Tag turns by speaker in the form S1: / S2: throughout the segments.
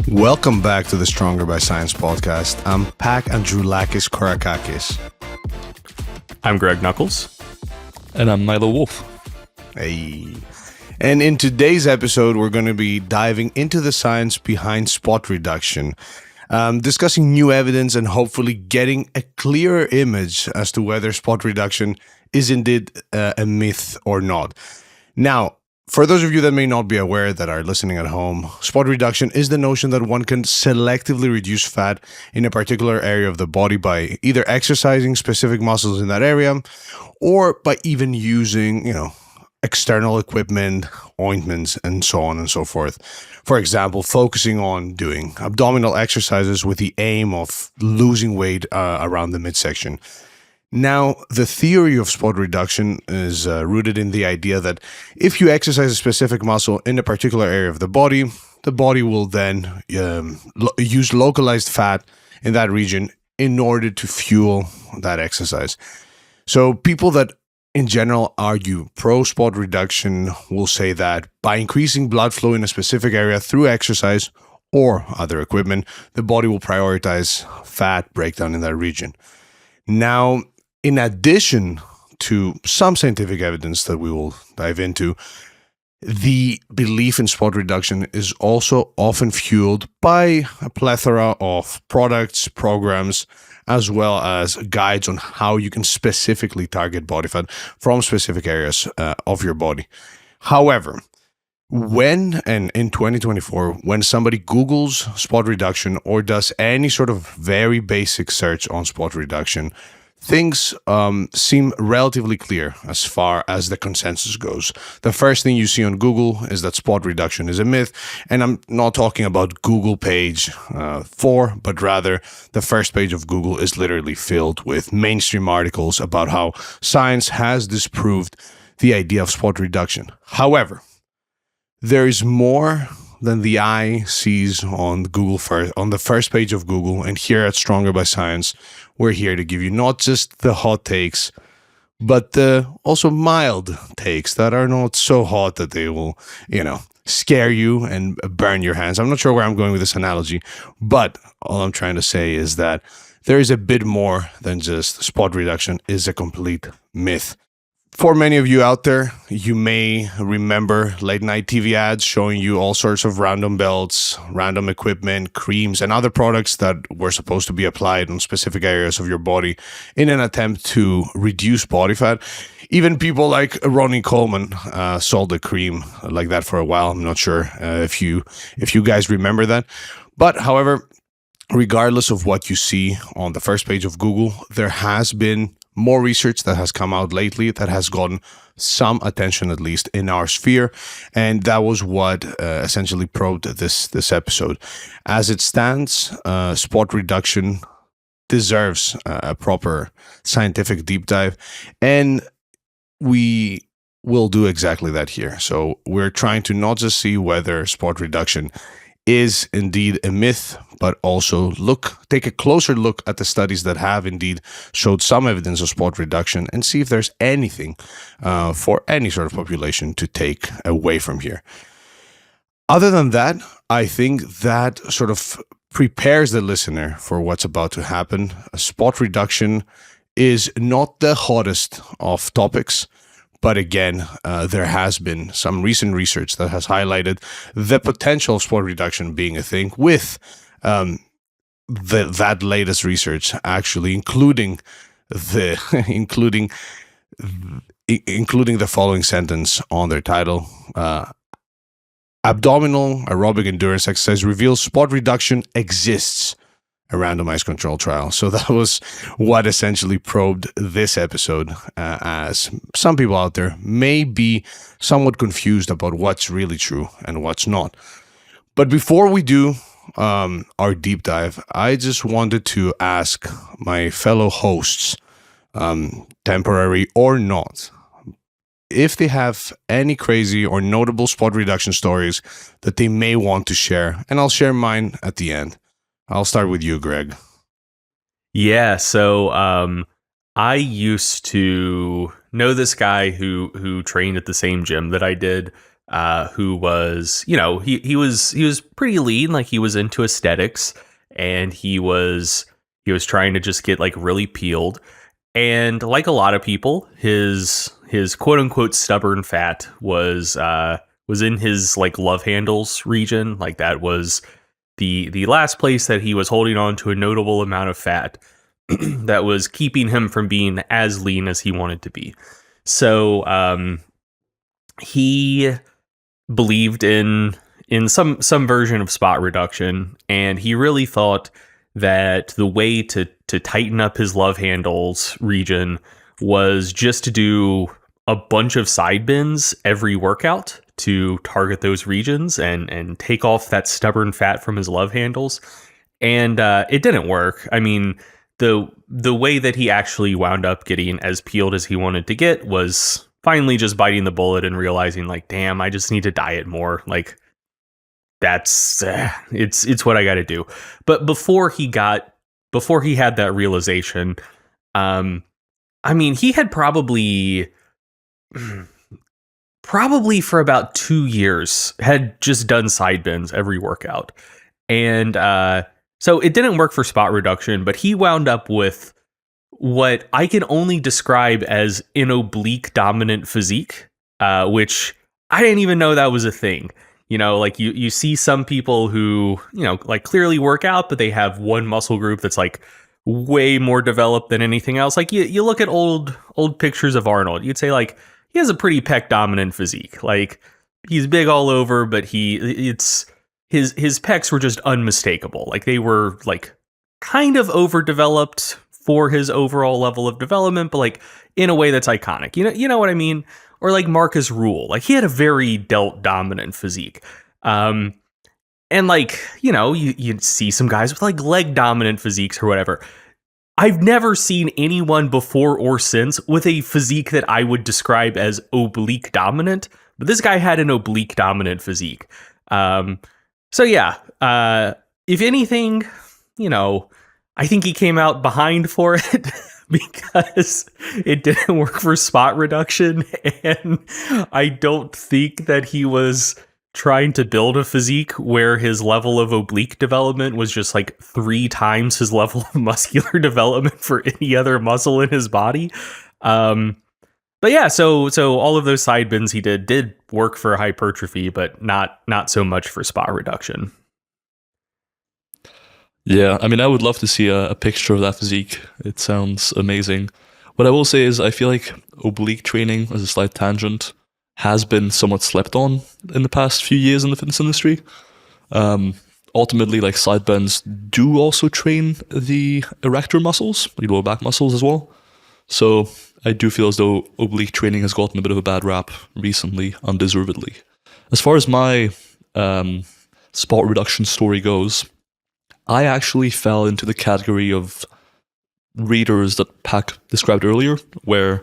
S1: Welcome back to the Stronger by Science podcast. I'm Pak Androulakis Korakakis.
S2: I'm Greg Knuckles.
S3: And I'm Milo Wolf.
S1: Hey. And in today's episode, we're going to be diving into the science behind spot reduction, discussing new evidence and hopefully getting a clearer image as to whether spot reduction is indeed a myth or not. Now, for those of you that may not be aware that are listening at home, spot reduction is the notion that one can selectively reduce fat in a particular area of the body by either exercising specific muscles in that area or by even using, external equipment, ointments, and so on and so forth. For example, focusing on doing abdominal exercises with the aim of losing weight around the midsection. Now, the theory of spot reduction is rooted in the idea that if you exercise a specific muscle in a particular area of the body will then use localized fat in that region in order to fuel that exercise. So people that in general argue pro-spot reduction will say that by increasing blood flow in a specific area through exercise or other equipment, the body will prioritize fat breakdown in that region. Now, in addition to some scientific evidence that we will dive into, the belief in spot reduction is also often fueled by a plethora of products, programs, as well as guides on how you can specifically target body fat from specific areas of your body. However, in 2024, when somebody Googles spot reduction or does any sort of very basic search on spot reduction, things seem relatively clear as far as the consensus goes. The first thing you see on Google is that spot reduction is a myth, and I'm not talking about Google page 4, but rather the first page of Google is literally filled with mainstream articles about how science has disproved the idea of spot reduction. However, there is more than the eye sees on the first page of Google, and here at Stronger by Science, we're here to give you not just the hot takes, but the also mild takes that are not so hot that they will, scare you and burn your hands. I'm not sure where I'm going with this analogy, but all I'm trying to say is that there is a bit more than just spot reduction is a complete myth. For many of you out there, you may remember late night TV ads showing you all sorts of random belts, random equipment, creams, and other products that were supposed to be applied on specific areas of your body in an attempt to reduce body fat. Even people like Ronnie Coleman sold a cream like that for a while. I'm not sure if you guys remember that. But however, regardless of what you see on the first page of Google, there has been more research that has come out lately that has gotten some attention, at least in our sphere, and that was what essentially probed this episode. As it stands, spot reduction deserves a proper scientific deep dive, and we will do exactly that here. So we're trying to not just see whether spot reduction is indeed a myth, but also take a closer look at the studies that have indeed showed some evidence of spot reduction and see if there's anything for any sort of population to take away from here. Other than that, I think that sort of prepares the listener for what's about to happen. Spot reduction is not the hottest of topics, but again, there has been some recent research that has highlighted the potential of spot reduction being a thing, with that latest research actually including the following sentence on their title: abdominal aerobic endurance exercise reveals spot reduction exists. A randomized control trial. So that was what essentially probed this episode, as some people out there may be somewhat confused about what's really true and what's not. But before we do our deep dive, I just wanted to ask my fellow hosts, temporary or not, if they have any crazy or notable spot reduction stories that they may want to share, and I'll share mine at the end. I'll start with you, Greg.
S2: Yeah, so I used to know this guy who trained at the same gym that I did who was, he was pretty lean, like he was into aesthetics, and he was trying to just get like really peeled. And like a lot of people, his quote unquote stubborn fat was in his like love handles region. Like that was the last place that he was holding on to a notable amount of fat that was keeping him from being as lean as he wanted to be. So he believed in some version of spot reduction, and he really thought that the way to tighten up his love handles region was just to do a bunch of side bends every workout to target those regions and take off that stubborn fat from his love handles. And it didn't work. I mean, the way that he actually wound up getting as peeled as he wanted to get was finally just biting the bullet and realizing, like, damn, I just need to diet more. Like, that's it's what I got to do. But before he had that realization, I mean, he had probably for about 2 years had just done side bends every workout. And so it didn't work for spot reduction, but he wound up with what I can only describe as an oblique dominant physique, which I didn't even know that was a thing. Like you see some people who, like clearly work out, but they have one muscle group that's like way more developed than anything else. Like you look at old pictures of Arnold, you'd say like he has a pretty pec dominant physique. Like he's big all over, but his pecs were just unmistakable. Like they were like kind of overdeveloped for his overall level of development, but like in a way that's iconic. You know what I mean? Or like Marcus Rule, like he had a very delt dominant physique. And like, you see some guys with like leg dominant physiques or whatever. I've never seen anyone before or since with a physique that I would describe as oblique dominant, but this guy had an oblique dominant physique. So yeah, if anything, I think he came out behind for it because it didn't work for spot reduction. And I don't think that he was trying to build a physique where his level of oblique development was just like 3 times his level of muscular development for any other muscle in his body. But yeah, so all of those side bends he did work for hypertrophy, but not so much for spot reduction.
S3: Yeah, I mean, I would love to see a picture of that physique. It sounds amazing. What I will say is I feel like oblique training, as a slight tangent, has been somewhat slept on in the past few years in the fitness industry. Ultimately, like side bends do also train the erector muscles, the lower back muscles as well. So I do feel as though oblique training has gotten a bit of a bad rap recently, undeservedly. As far as my spot reduction story goes, I actually fell into the category of readers that Pac described earlier, where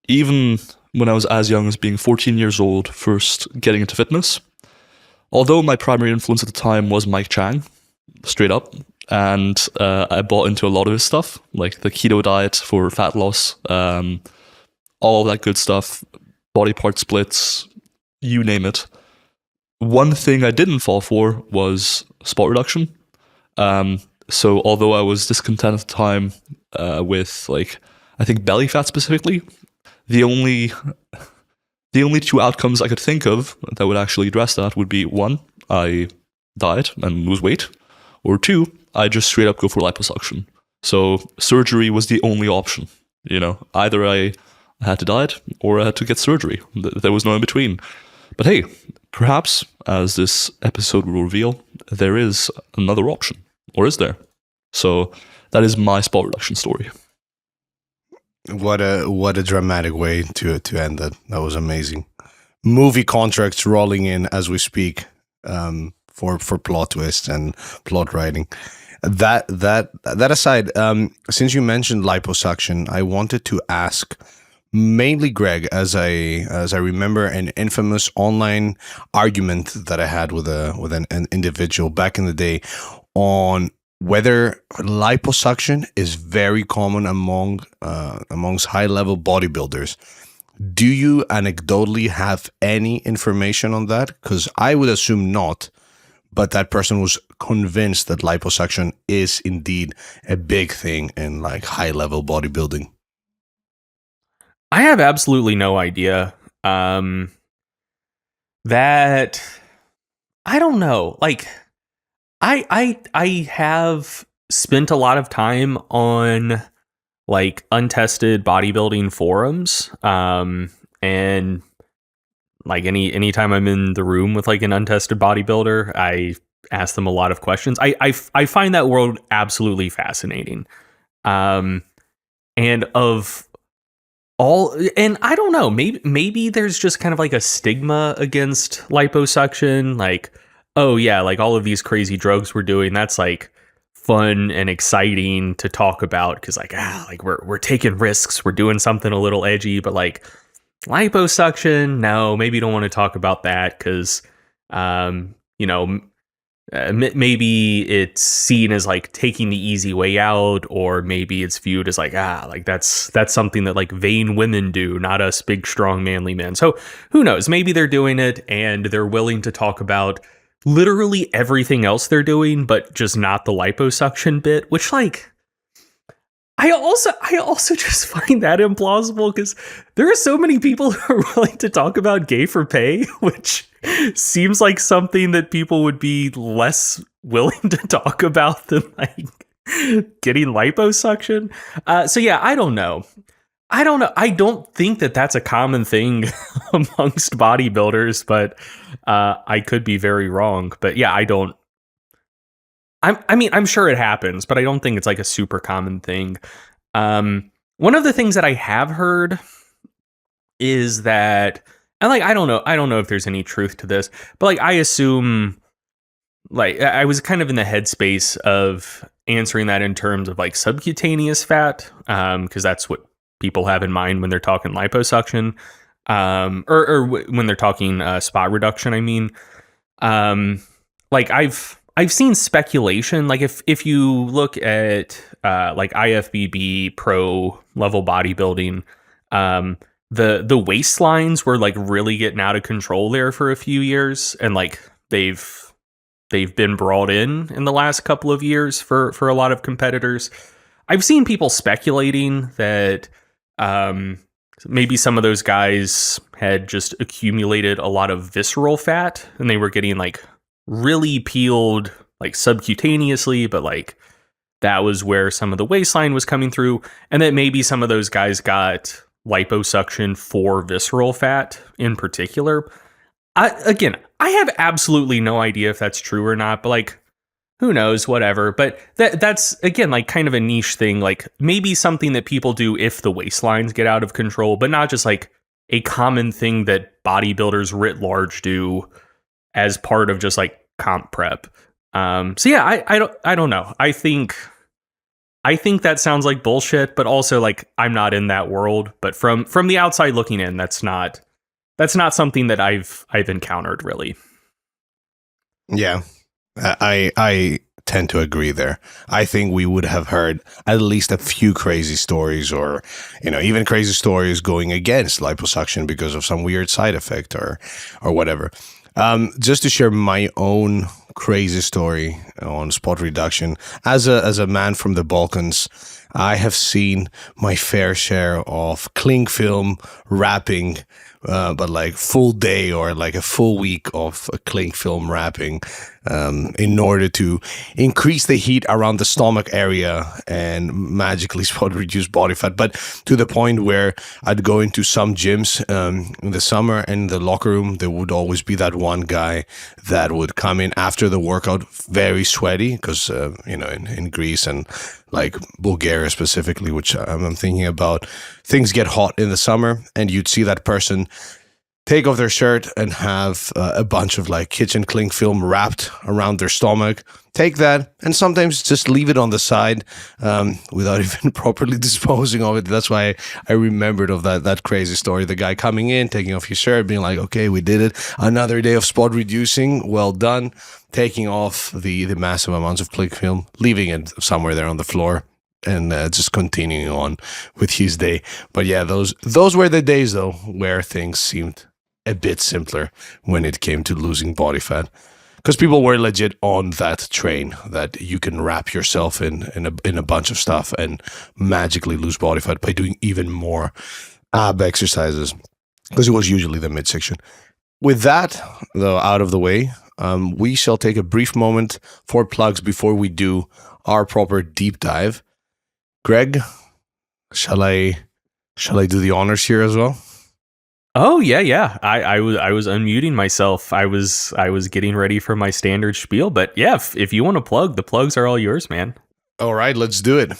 S3: even when I was as young as being 14 years old, first getting into fitness, although my primary influence at the time was Mike Chang, straight up, and I bought into a lot of his stuff, like the keto diet for fat loss, all of that good stuff, body part splits, you name it. One thing I didn't fall for was spot reduction. So although I was discontent at the time with, like, I think belly fat specifically, the only 2 outcomes I could think of that would actually address that would be 1, I diet and lose weight, or 2, I just straight up go for liposuction. So surgery was the only option. Either I had to diet or I had to get surgery. There was no in between. But hey, perhaps, as this episode will reveal, there is another option. Or is there? So that is my spot reduction story.
S1: What a dramatic way to end that. That was amazing. Movie contracts rolling in as we speak, for plot twists and plot writing. That aside, since you mentioned liposuction, I wanted to ask mainly Greg, as I remember an infamous online argument that I had with an individual back in the day on whether liposuction is very common amongst high level bodybuilders. Do you anecdotally have any information on that? Because I would assume not, but that person was convinced that liposuction is indeed a big thing in like high level bodybuilding.
S2: I have absolutely no idea. That I don't know. Like I have spent a lot of time on like untested bodybuilding forums. And like anytime I'm in the room with like an untested bodybuilder, I ask them a lot of questions. I find that world absolutely fascinating. And of all, and I don't know, maybe there's just kind of like a stigma against liposuction, like, oh yeah, like all of these crazy drugs we're doing, that's like fun and exciting to talk about because like we're taking risks, we're doing something a little edgy, but like liposuction, no, maybe you don't want to talk about that because you know, maybe it's seen as like taking the easy way out, or maybe it's viewed as like like that's something that like vain women do, not us big strong manly men. So who knows, maybe they're doing it and they're willing to talk about literally everything else they're doing but just not the liposuction bit, which like I also just find that implausible because there are so many people who are willing to talk about gay for pay, which seems like something that people would be less willing to talk about than like getting liposuction. So yeah, I don't know. I don't think that that's a common thing amongst bodybuilders, but I could be very wrong. But yeah, I mean, I'm sure it happens, but I don't think it's like a super common thing. One of the things that I have heard is that, and like, I don't know if there's any truth to this, but like, I assume, like, I was kind of in the headspace of answering that in terms of like subcutaneous fat, because that's what people have in mind when they're talking liposuction, or when they're talking spot reduction. I mean, like I've seen speculation, like if you look at like IFBB pro level bodybuilding, the waistlines were like really getting out of control there for a few years, and like they've been brought in the last couple of years for a lot of competitors. I've seen people speculating that maybe some of those guys had just accumulated a lot of visceral fat and they were getting like really peeled like subcutaneously, but like that was where some of the waistline was coming through, and that maybe some of those guys got liposuction for visceral fat in particular. I have absolutely no idea if that's true or not, but like who knows, whatever. But that's again like kind of a niche thing, like maybe something that people do if the waistlines get out of control, but not just like a common thing that bodybuilders writ large do as part of just like comp prep. So yeah, I don't know. I think that sounds like bullshit, but also like I'm not in that world. But from the outside looking in, that's not something that I've encountered really.
S1: Yeah, I tend to agree there. I think we would have heard at least a few crazy stories, or even crazy stories going against liposuction because of some weird side effect or whatever. Just to share my own crazy story on spot reduction, as a man from the Balkans, I have seen my fair share of cling film wrapping, but like full day or like a full week of cling film wrapping, in order to increase the heat around the stomach area and magically spot reduce body fat. But to the point where I'd go into some gyms in the summer, and in the locker room there would always be that one guy that would come in after the workout very sweaty because in Greece and like Bulgaria specifically, which I'm thinking about, things get hot in the summer, and you'd see that person take off their shirt and have a bunch of like kitchen cling film wrapped around their stomach. Take that and sometimes just leave it on the side without even properly disposing of it. That's why I remembered of that crazy story. The guy coming in, taking off his shirt, being like, okay, we did it. Another day of spot reducing. Well done. Taking off the massive amounts of cling film, leaving it somewhere there on the floor. and just continuing on with his day. But yeah, those were the days though where things seemed a bit simpler when it came to losing body fat, because people were legit on that train that you can wrap yourself in a bunch of stuff and magically lose body fat by doing even more ab exercises, because it was usually the midsection. With that though out of the way, we shall take a brief moment for plugs before we do our proper deep dive. Greg, shall I do the honors here as well?
S2: Oh yeah. I was unmuting myself. I was getting ready for my standard spiel, but yeah, if you want to plug, the plugs are all yours, man.
S1: All right, let's do it.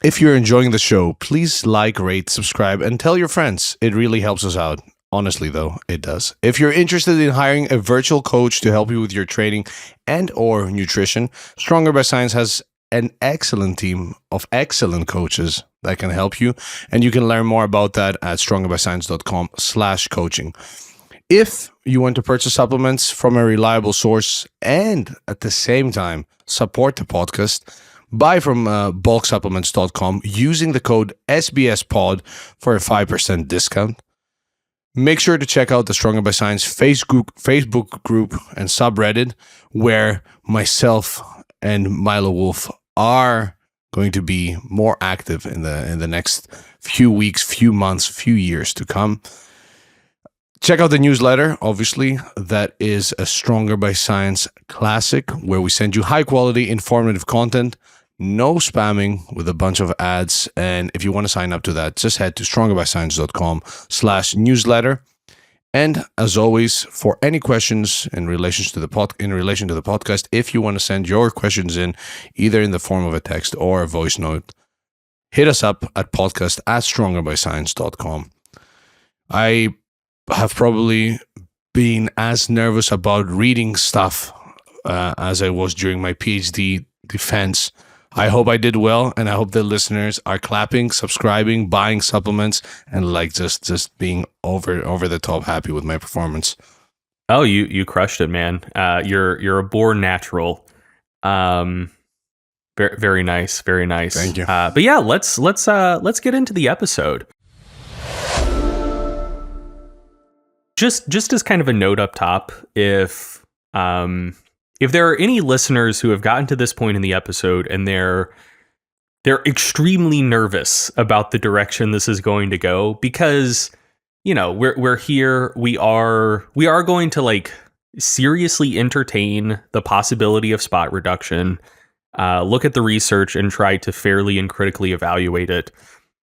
S1: If you're enjoying the show, please like, rate, subscribe, and tell your friends. It really helps us out. Honestly, though, it does. If you're interested in hiring a virtual coach to help you with your training and or nutrition, Stronger by Science has an excellent team of excellent coaches that can help you. And you can learn more about that at strongerbyscience.com/coaching. If you want to purchase supplements from a reliable source and at the same time support the podcast, buy from bulksupplements.com using the code SBSPOD for a 5% discount. Make sure to check out the Stronger by Science Facebook group and subreddit, where myself and Milo Wolf are going to be more active in the next few weeks, few months, few years to come. Check out the newsletter, obviously. That is a Stronger by Science classic, where we send you high quality, informative content. No spamming with a bunch of ads. And if you want to sign up to that, just head to strongerbyscience.com/newsletter. And as always, for any questions in relation to the podcast, if you want to send your questions in either in the form of a text or a voice note, hit us up at podcast@strongerbyscience.com. I have probably been as nervous about reading stuff as I was during my PhD defense. I hope I did well, and I hope the listeners are clapping, subscribing, buying supplements, and like just being over the top happy with my performance.
S2: Oh, you crushed it, man. You're a born natural. Very, very nice, very nice.
S1: Thank you.
S2: But yeah, let's get into the episode. Just as kind of a note up top, if there are any listeners who have gotten to this point in the episode and they're extremely nervous about the direction this is going to go, because we're here, we are going to like seriously entertain the possibility of spot reduction, look at the research and try to fairly and critically evaluate it,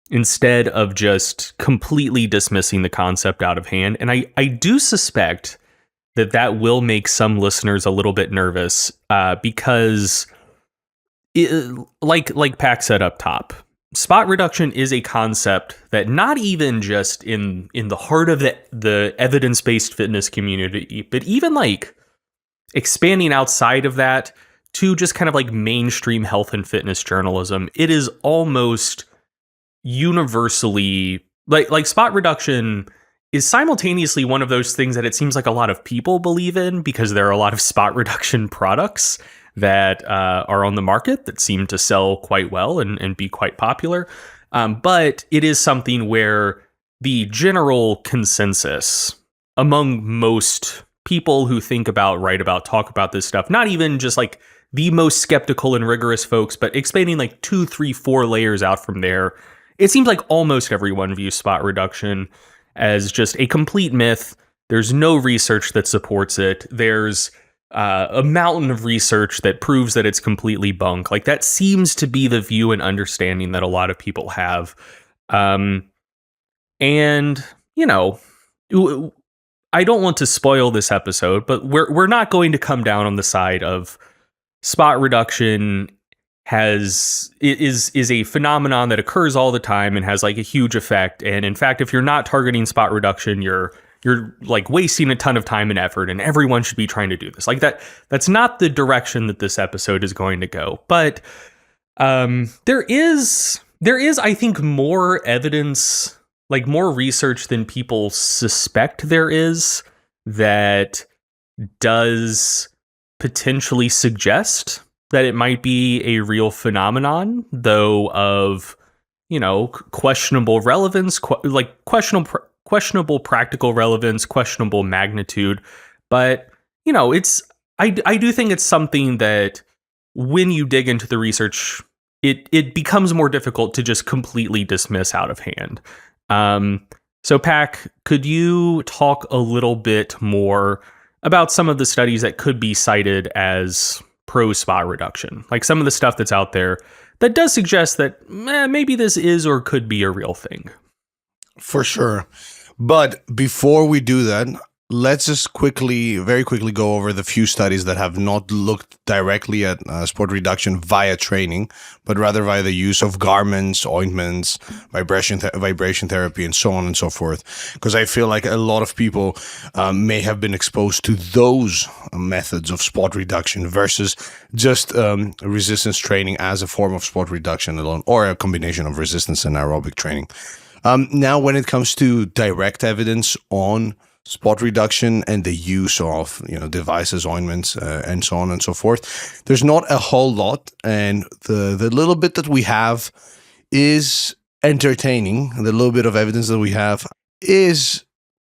S2: instead of just completely dismissing the concept out of hand. And I do suspect that will make some listeners a little bit nervous, because like Pac said up top, spot reduction is a concept that not even just in the heart of the evidence-based fitness community, but even like expanding outside of that to just kind of like mainstream health and fitness journalism, it is almost universally like spot reduction is simultaneously one of those things that it seems like a lot of people believe in, because there are a lot of spot reduction products that are on the market that seem to sell quite well and be quite popular. But it is something where the general consensus among most people who think about, write about, talk about this stuff, not even just like the most skeptical and rigorous folks, but expanding like 2, 3, 4 layers out from there, it seems like almost everyone views spot reduction as just a complete myth. There's no research that supports it. There's a mountain of research that proves that it's completely bunk. Like, that seems to be the view and understanding that a lot of people have. And, I don't want to spoil this episode, but we're not going to come down on the side of spot reduction is a phenomenon that occurs all the time and has like a huge effect. And in fact, if you're not targeting spot reduction, you're like wasting a ton of time and effort, and everyone should be trying to do this. Like that's not the direction that this episode is going to go. But there is, I think, more evidence, like more research than people suspect there is, that does potentially suggest that it might be a real phenomenon, though of, questionable relevance, questionable practical relevance, questionable magnitude. But, I do think it's something that when you dig into the research, it becomes more difficult to just completely dismiss out of hand. So, Pac, could you talk a little bit more about some of the studies that could be cited as pro spot reduction? Like some of the stuff that's out there that does suggest that maybe this is or could be a real thing.
S1: For sure. But before we do that, let's just very quickly go over the few studies that have not looked directly at spot reduction via training, but rather via the use of garments, ointments, vibration therapy, and so on and so forth. Because I feel like a lot of people may have been exposed to those methods of spot reduction versus just resistance training as a form of spot reduction alone, or a combination of resistance and aerobic training. Now, when it comes to direct evidence on spot reduction and the use of devices, ointments, and so on and so forth, there's not a whole lot, and the little bit that we have is entertaining. The little bit of evidence that we have is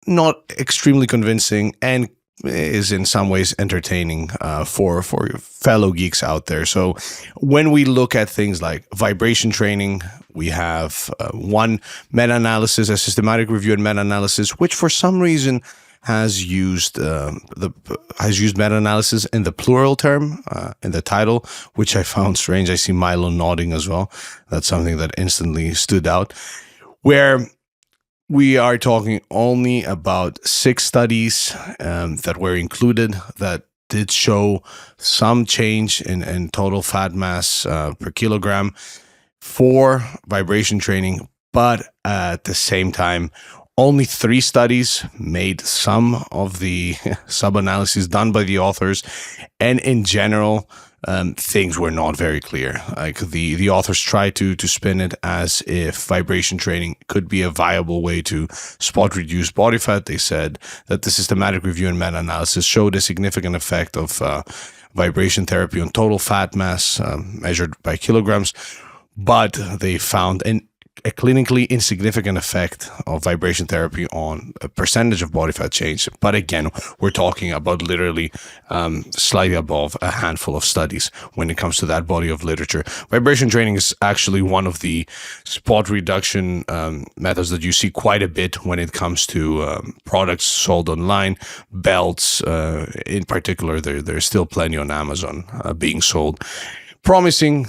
S1: not extremely convincing and is in some ways entertaining for fellow geeks out there. So when we look at things like vibration training, we have one meta-analysis, a systematic review and meta-analysis, which for some reason has used meta-analysis in the plural term in the title, which I found strange. I see Milo nodding as well. That's something that instantly stood out. Where we are talking only about 6 studies that were included that did show some change in total fat mass per kilogram for vibration training, but at the same time, only 3 studies made some of the sub-analyses done by the authors, and in general, things were not very clear. Like the authors tried to spin it as if vibration training could be a viable way to spot reduce body fat. They said that the systematic review and meta-analysis showed a significant effect of vibration therapy on total fat mass measured by kilograms, but they found a clinically insignificant effect of vibration therapy on a percentage of body fat change. But again, we're talking about literally slightly above a handful of studies when it comes to that body of literature. Vibration training is actually one of the spot reduction methods that you see quite a bit when it comes to products sold online. Belts, in particular, there's still plenty on Amazon being sold, promising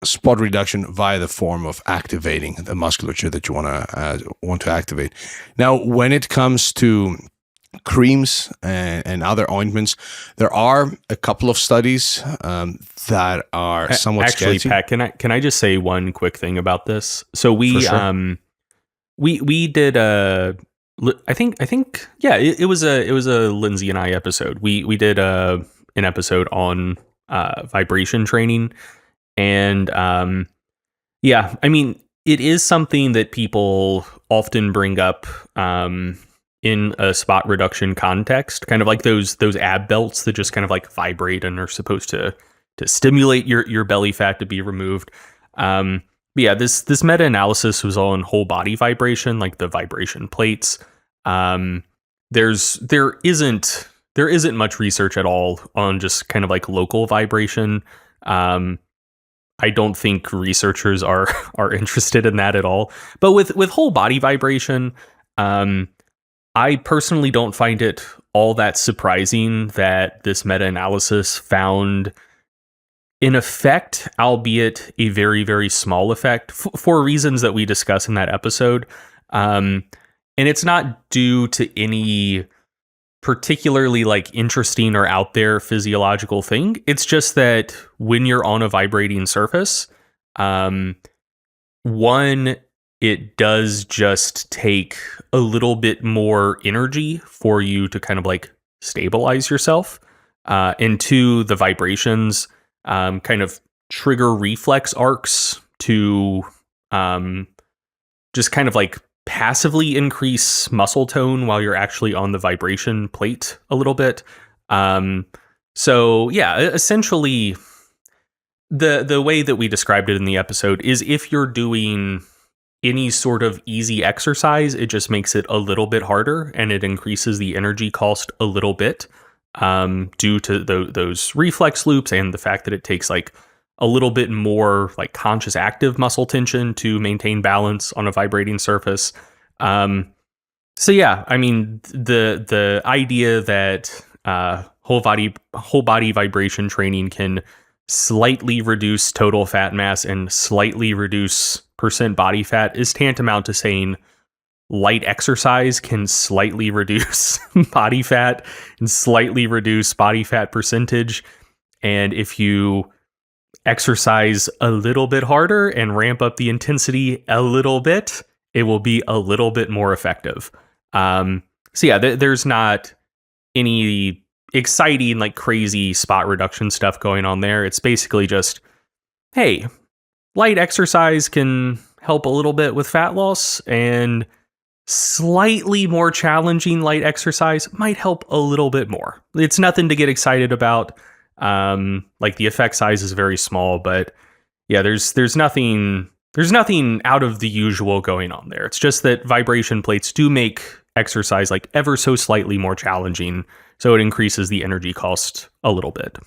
S1: spot reduction via the form of activating the musculature that you want to activate. Now, when it comes to creams and other ointments, there are a couple of studies that are somewhat
S2: actually
S1: sketchy.
S2: Pat, can I just say one quick thing about this? So we we did I think yeah, it was a Lindsay and I episode. We did an episode on vibration training. And yeah, I mean, it is something that people often bring up in a spot reduction context, kind of like those ab belts that just kind of like vibrate and are supposed to stimulate your belly fat to be removed. But yeah, this meta-analysis was on whole body vibration, like the vibration plates. There isn't much research at all on just kind of like local vibration. I don't think researchers are interested in that at all. But with whole body vibration, I personally don't find it all that surprising that this meta-analysis found an effect, albeit a very, very small effect, for reasons that we discuss in that episode. And it's not due to any particularly like interesting or out there physiological thing. It's just that when you're on a vibrating surface, one, it does just take a little bit more energy for you to kind of like stabilize yourself. And two, the vibrations kind of trigger reflex arcs to just kind of like passively increase muscle tone while you're actually on the vibration plate a little bit. So yeah, essentially the way that we described it in the episode is if you're doing any sort of easy exercise, it just makes it a little bit harder and it increases the energy cost a little bit due to those reflex loops and the fact that it takes like a little bit more like conscious active muscle tension to maintain balance on a vibrating surface. So yeah, I mean the idea that whole body vibration training can slightly reduce total fat mass and slightly reduce percent body fat is tantamount to saying light exercise can slightly reduce body fat and slightly reduce body fat percentage. And if you exercise a little bit harder and ramp up the intensity a little bit, it will be a little bit more effective. So yeah, there's not any exciting, like crazy spot reduction stuff going on there. It's basically just, hey, light exercise can help a little bit with fat loss, and slightly more challenging light exercise might help a little bit more. It's nothing to get excited about. Like the effect size is very small, but yeah, there's nothing out of the usual going on there. It's just that vibration plates do make exercise like ever so slightly more challenging, so it increases the energy cost a little bit.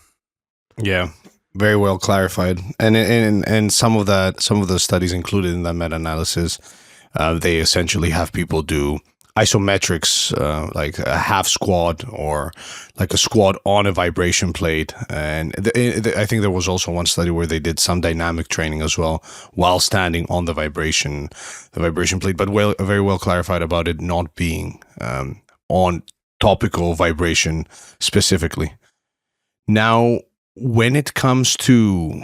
S1: Yeah, very well clarified. And some of the studies included in that meta-analysis, they essentially have people do isometrics, like a half squat or like a squat on a vibration plate. And I think there was also one study where they did some dynamic training as well while standing on the vibration plate, but very well clarified about it not being on topical vibration specifically. Now, when it comes to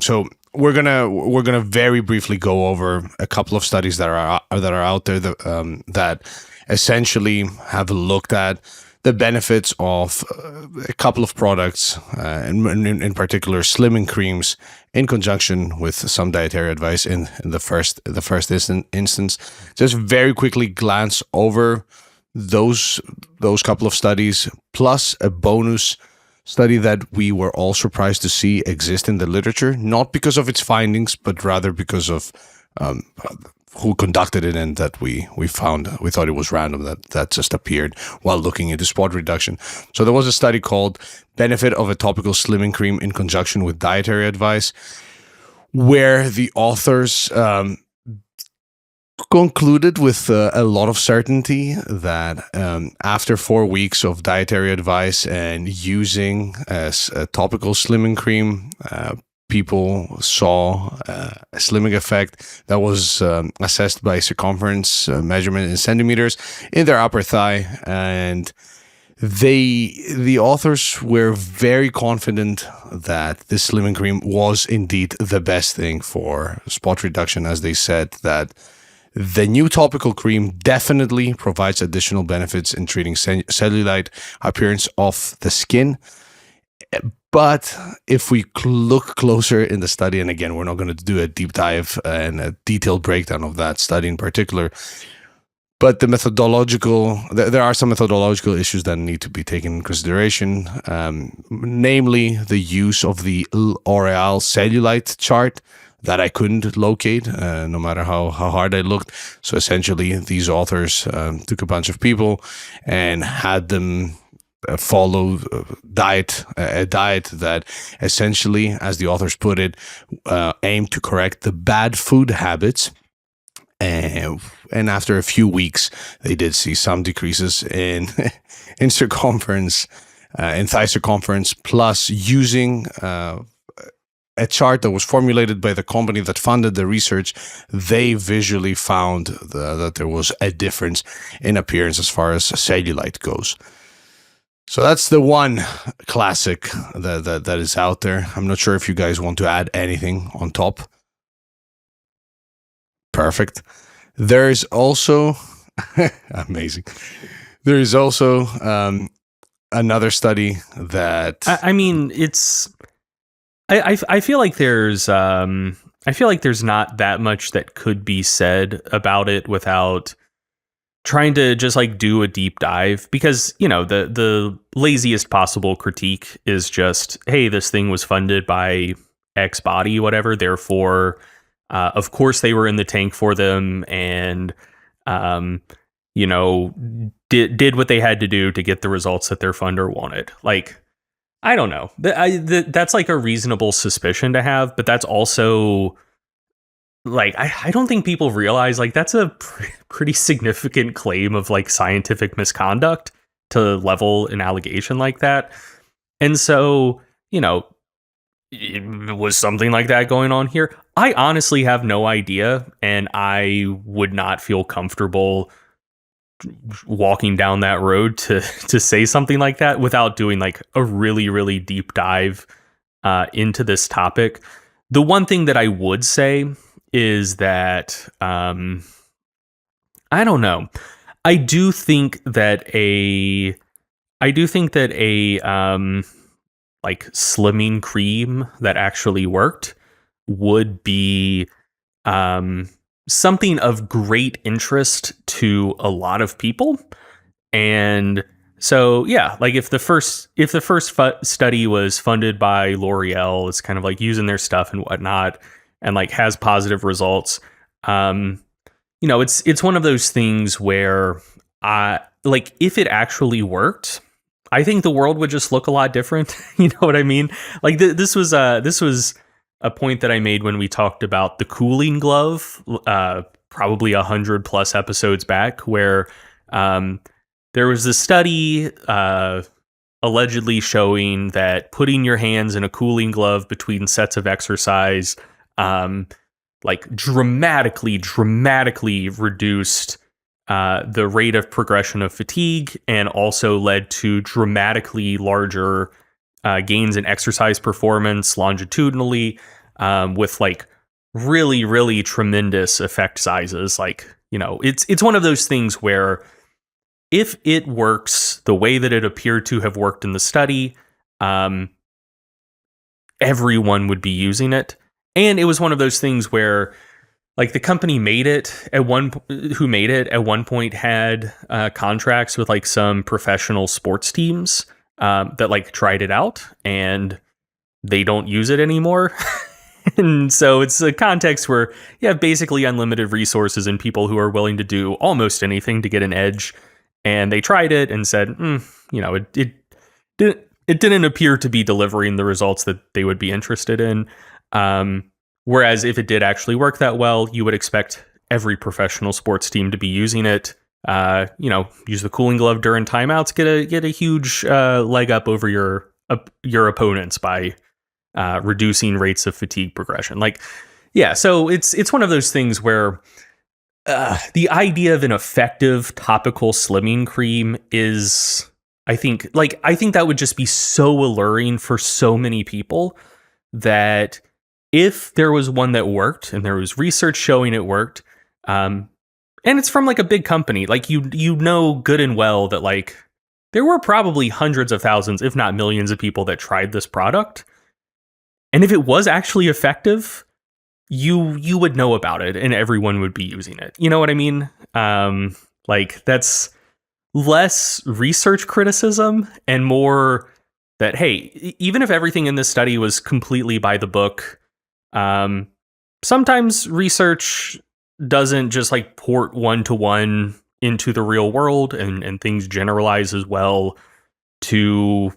S1: so we're gonna very briefly go over a couple of studies that are out there that essentially have looked at the benefits of a couple of products, and in particular slimming creams, in conjunction with some dietary advice in the first instance. Just very quickly glance over those couple of studies, plus a bonus study that we were all surprised to see exist in the literature, not because of its findings, but rather because of who conducted it, and that we thought it was random that just appeared while looking into spot reduction. So there was a study called Benefit of a Topical Slimming Cream in Conjunction with Dietary Advice, where the authors concluded with a lot of certainty that after 4 weeks of dietary advice and using as a topical slimming cream, people saw a slimming effect that was assessed by circumference measurement in centimeters in their upper thigh. And the authors were very confident that this slimming cream was indeed the best thing for spot reduction, as they said that the new topical cream definitely provides additional benefits in treating cellulite appearance of the skin. But if we look closer in the study, and again, we're not going to do a deep dive and a detailed breakdown of that study in particular, but there are some methodological issues that need to be taken in consideration, namely the use of the L'Oreal cellulite chart that I couldn't locate, no matter how hard I looked. So essentially, these authors took a bunch of people and had them follow a diet that essentially, as the authors put it, aimed to correct the bad food habits. And after a few weeks, they did see some decreases in circumference, in thigh circumference, plus using a chart that was formulated by the company that funded the research. They visually found that there was a difference in appearance as far as cellulite goes. So that's the one classic that is out there. I'm not sure if you guys want to add anything on top. Perfect. There is also amazing. There is also another study that
S2: I mean, it's. I feel like there's not that much that could be said about it without trying to just like do a deep dive, because the laziest possible critique is just, hey, this thing was funded by X body, whatever. Therefore, of course, they were in the tank for them, and you know, did what they had to do to get the results that their funder wanted. Like, I don't know. That's like a reasonable suspicion to have, but that's also like, I don't think people realize like that's a pretty significant claim of like scientific misconduct to level an allegation like that. And so, you know, was something like that going on here? I honestly have no idea, and I would not feel comfortable walking down that road to say something like that without doing like a really, really deep dive into this topic. The one thing that I would say is that I don't know. I do think that a like slimming cream that actually worked would be something of great interest to a lot of people. And so, yeah, like if the first study was funded by L'Oreal, it's kind of like using their stuff and whatnot, and like has positive results. You know, it's one of those things where like if it actually worked, I think the world would just look a lot different. You know what I mean? Like this was a point that I made when we talked about the cooling glove, probably 100+ episodes back, where there was a study allegedly showing that putting your hands in a cooling glove between sets of exercise like dramatically reduced the rate of progression of fatigue, and also led to dramatically larger gains in exercise performance longitudinally, with like really, really tremendous effect sizes. Like, you know, it's one of those things where if it works the way that it appeared to have worked in the study, everyone would be using it. And it was one of those things where like the company who made it at one point had contracts with like some professional sports teams that like tried it out, and they don't use it anymore. And so it's a context where you have basically unlimited resources and people who are willing to do almost anything to get an edge. And they tried it and said, you know, it didn't appear to be delivering the results that they would be interested in. Whereas if it did actually work that well, you would expect every professional sports team to be using it. You know, use the cooling glove during timeouts, get a huge leg up over your opponents by reducing rates of fatigue progression. Like, yeah, so it's one of those things where the idea of an effective topical slimming cream is, I think that would just be so alluring for so many people that if there was one that worked and there was research showing it worked, and it's from like a big company, like you know good and well that like there were probably hundreds of thousands, if not millions of people that tried this product. And if it was actually effective, you would know about it and everyone would be using it. You know what I mean? Like that's less research criticism and more that, hey, even if everything in this study was completely by the book, sometimes research doesn't just like port one-to-one into the real world, and things generalize as well to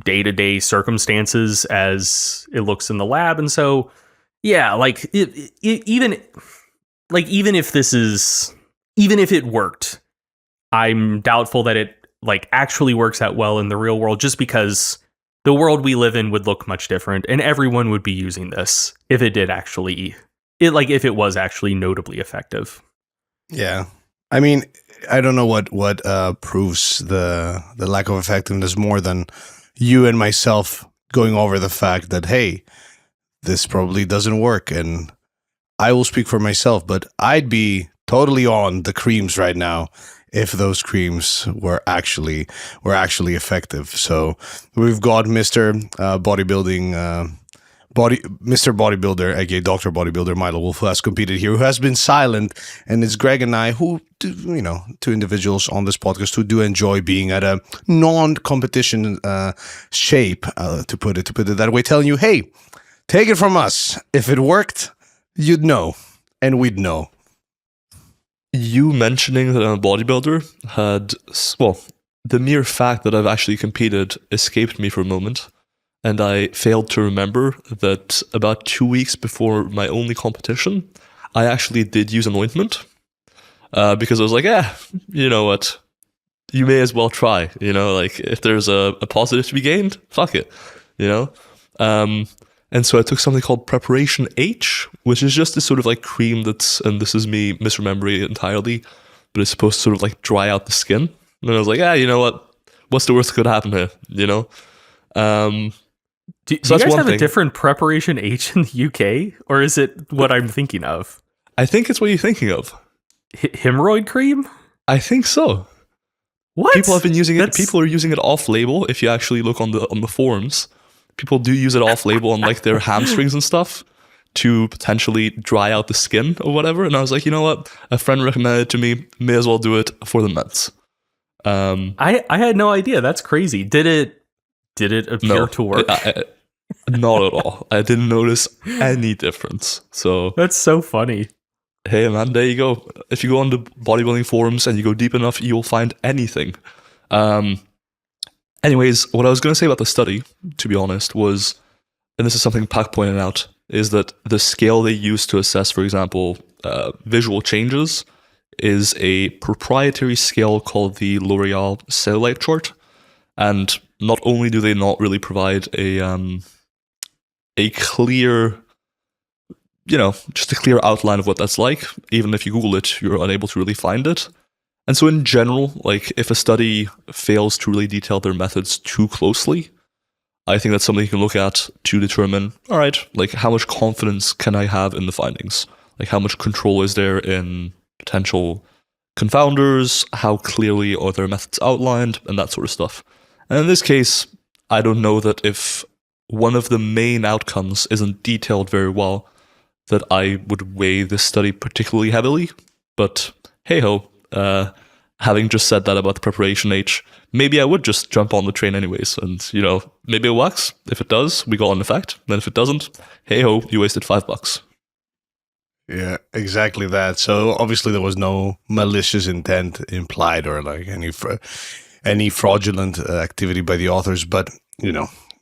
S2: day-to-day circumstances as it looks in the lab. And so, yeah, like even if it worked, I'm doubtful that it like actually works out well in the real world, just because the world we live in would look much different and everyone would be using this if it was actually notably effective.
S1: Yeah. I mean, I don't know what proves the lack of effectiveness more than you and myself going over the fact that, hey, this probably doesn't work. And I will speak for myself, but I'd be totally on the creams right now if those creams were actually effective. So we've got Mr. Bodybuilder, aka Dr. Bodybuilder Milo Wolf, who has competed here, who has been silent, and it's Greg and I who do, you know, two individuals on this podcast who do enjoy being at a non-competition shape, to put it that way, telling you, hey, Take it from us. If it worked, you'd know, and we'd know.
S3: You mentioning that I'm a bodybuilder the mere fact that I've actually competed escaped me for a moment, and I failed to remember that about 2 weeks before my only competition, I actually did use an ointment, because I was like, you know what, you may as well try, like if there's a positive to be gained, fuck it, and so I took something called Preparation H, which is just this sort of like cream and this is me misremembering it entirely, but it's supposed to sort of like dry out the skin. And I was like, you know what? What's the worst that could happen here?
S2: Do you
S3: that's
S2: guys
S3: one
S2: have a
S3: thing.
S2: different Preparation H in the UK? Or is it what I'm thinking of?
S3: I think it's what you're thinking of.
S2: Hemorrhoid cream?
S3: I think so.
S2: What?
S3: People have been using it.
S2: That's-
S3: People are using it off label. If you actually look on the forums, people do use it off label on like their hamstrings and stuff to potentially dry out the skin or whatever. And I was like, you know what? A friend recommended it to me. May as well do it for the Mets.
S2: I had no idea. That's crazy. Did it appear to work?
S3: Not at all. I didn't notice any difference. So
S2: That's so funny.
S3: hey man, there you go. If you go on the bodybuilding forums and you go deep enough, you'll find anything. Anyways, what I was going to say about the study, to be honest, was, and this is something Pak pointed out, is that the scale they use to assess, for example, visual changes is a proprietary scale called the L'Oreal Cellulite chart. And not only do they not really provide a clear, just a clear outline of what that's like, even if you Google it, you're unable to really find it. And so in general, like if a study fails to really detail their methods too closely, I think that's something you can look at to determine, all right, like how much confidence can I have in the findings? Like how much control is there in potential confounders? How clearly are their methods outlined? And that sort of stuff. And in this case, I don't know that if one of the main outcomes isn't detailed very well, that I would weigh this study particularly heavily. But hey-ho, having just said that about the Preparation H, maybe I would just jump on the train anyways. And, maybe it works. If it does, we got an effect. Then if it doesn't, hey-ho, you wasted $5.
S1: Yeah, exactly that. So obviously there was no malicious intent implied or like any fraudulent activity by the authors. But,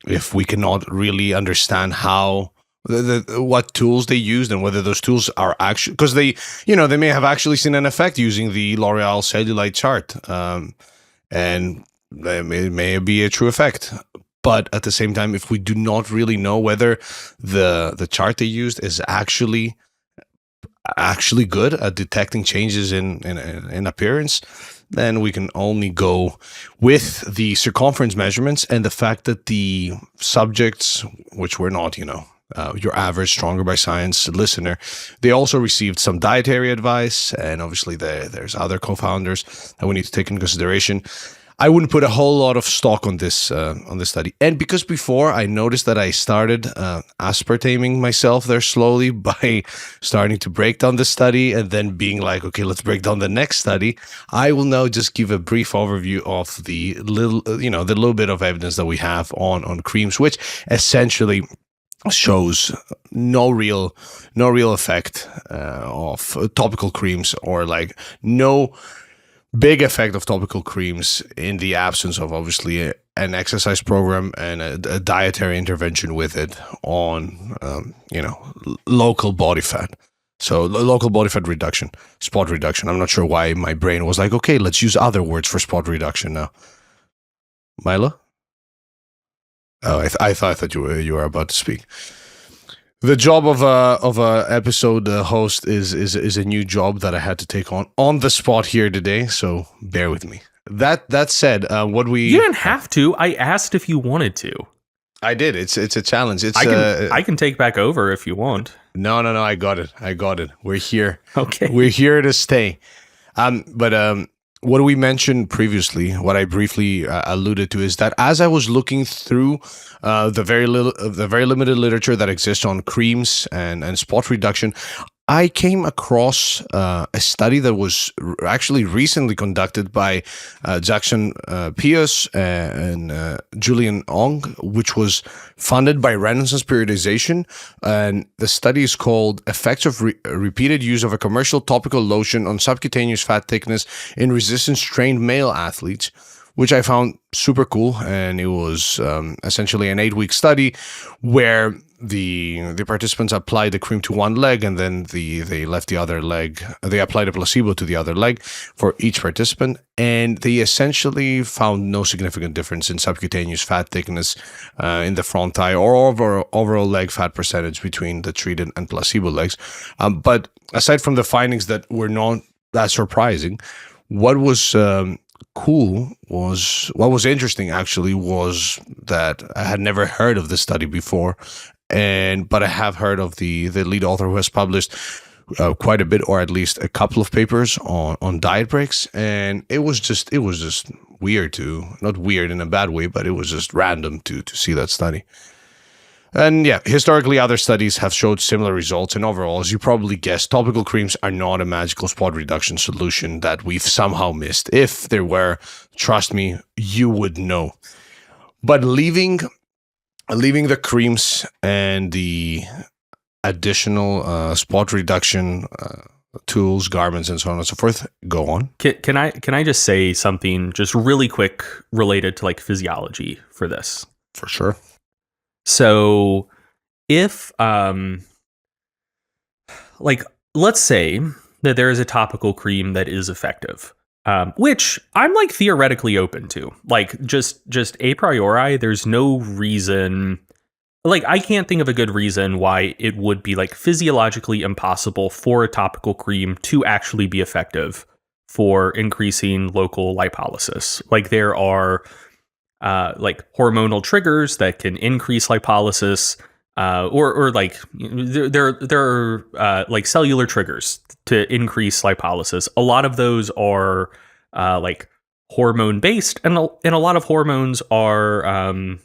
S1: if we cannot really understand how what tools they used and whether those tools are actually, because they may have actually seen an effect using the L'Oreal Cellulite chart, and it may be a true effect. But at the same time, if we do not really know whether the chart they used is actually good at detecting changes in appearance, then we can only go with the circumference measurements and the fact that the subjects, which were not, your average Stronger by Science listener, they also received some dietary advice, and obviously there's other confounders that we need to take into consideration. I wouldn't put a whole lot of stock on this study, and because before I noticed that I started aspartaming myself there slowly by starting to break down the study and then being like, okay, let's break down the next study. I will now just give a brief overview of the little bit of evidence that we have on creams, which essentially shows no real effect of topical creams, or like no big effect of topical creams in the absence of obviously an exercise program and a dietary intervention with it on local body fat. So local body fat reduction, spot reduction. I'm not sure why my brain was like, okay, let's use other words for spot reduction now. Milo? Oh, I thought you were about to speak. The job of a episode host is a new job that I had to take on the spot here today. So bear with me. That said,
S2: You didn't have to. I asked if you wanted to.
S1: I did. It's a challenge.
S2: I can take back over if you want.
S1: No. I got it. We're here.
S2: Okay.
S1: We're here to stay. But what we mentioned previously, what I briefly alluded to, is that as I was looking through the very limited literature that exists on creams and spot reduction, I came across a study that was actually recently conducted by Jackson Pius and Julian Ong, which was funded by Renaissance Periodization. And the study is called Effects of Repeated Use of a Commercial Topical Lotion on Subcutaneous Fat Thickness in Resistance-Trained Male Athletes, which I found super cool. And it was essentially an 8-week study where the participants applied the cream to one leg, and then they left the other leg. They applied a placebo to the other leg for each participant, and they essentially found no significant difference in subcutaneous fat thickness in the front thigh or overall leg fat percentage between the treated and placebo legs. But aside from the findings that were not that surprising, what was what was interesting actually was that I had never heard of this study before, but I have heard of the lead author who has published quite a bit, or at least a couple of papers on diet breaks, and it was just weird not weird in a bad way, but it was just random to see that study. And yeah, historically, other studies have showed similar results. And overall, as you probably guessed, topical creams are not a magical spot reduction solution that we've somehow missed. If there were, trust me, you would know. But leaving the creams and the additional spot reduction tools, garments, and so on and so forth, go on.
S2: Can I just say something just really quick related to like physiology for this?
S1: For sure.
S2: So if like let's say that there is a topical cream that is effective, which I'm like theoretically open to, like just a priori, there's no reason, like I can't think of a good reason why it would be like physiologically impossible for a topical cream to actually be effective for increasing local lipolysis. Like there are like hormonal triggers that can increase lipolysis, or like there are like cellular triggers to increase lipolysis. A lot of those are like hormone based, and a lot of hormones are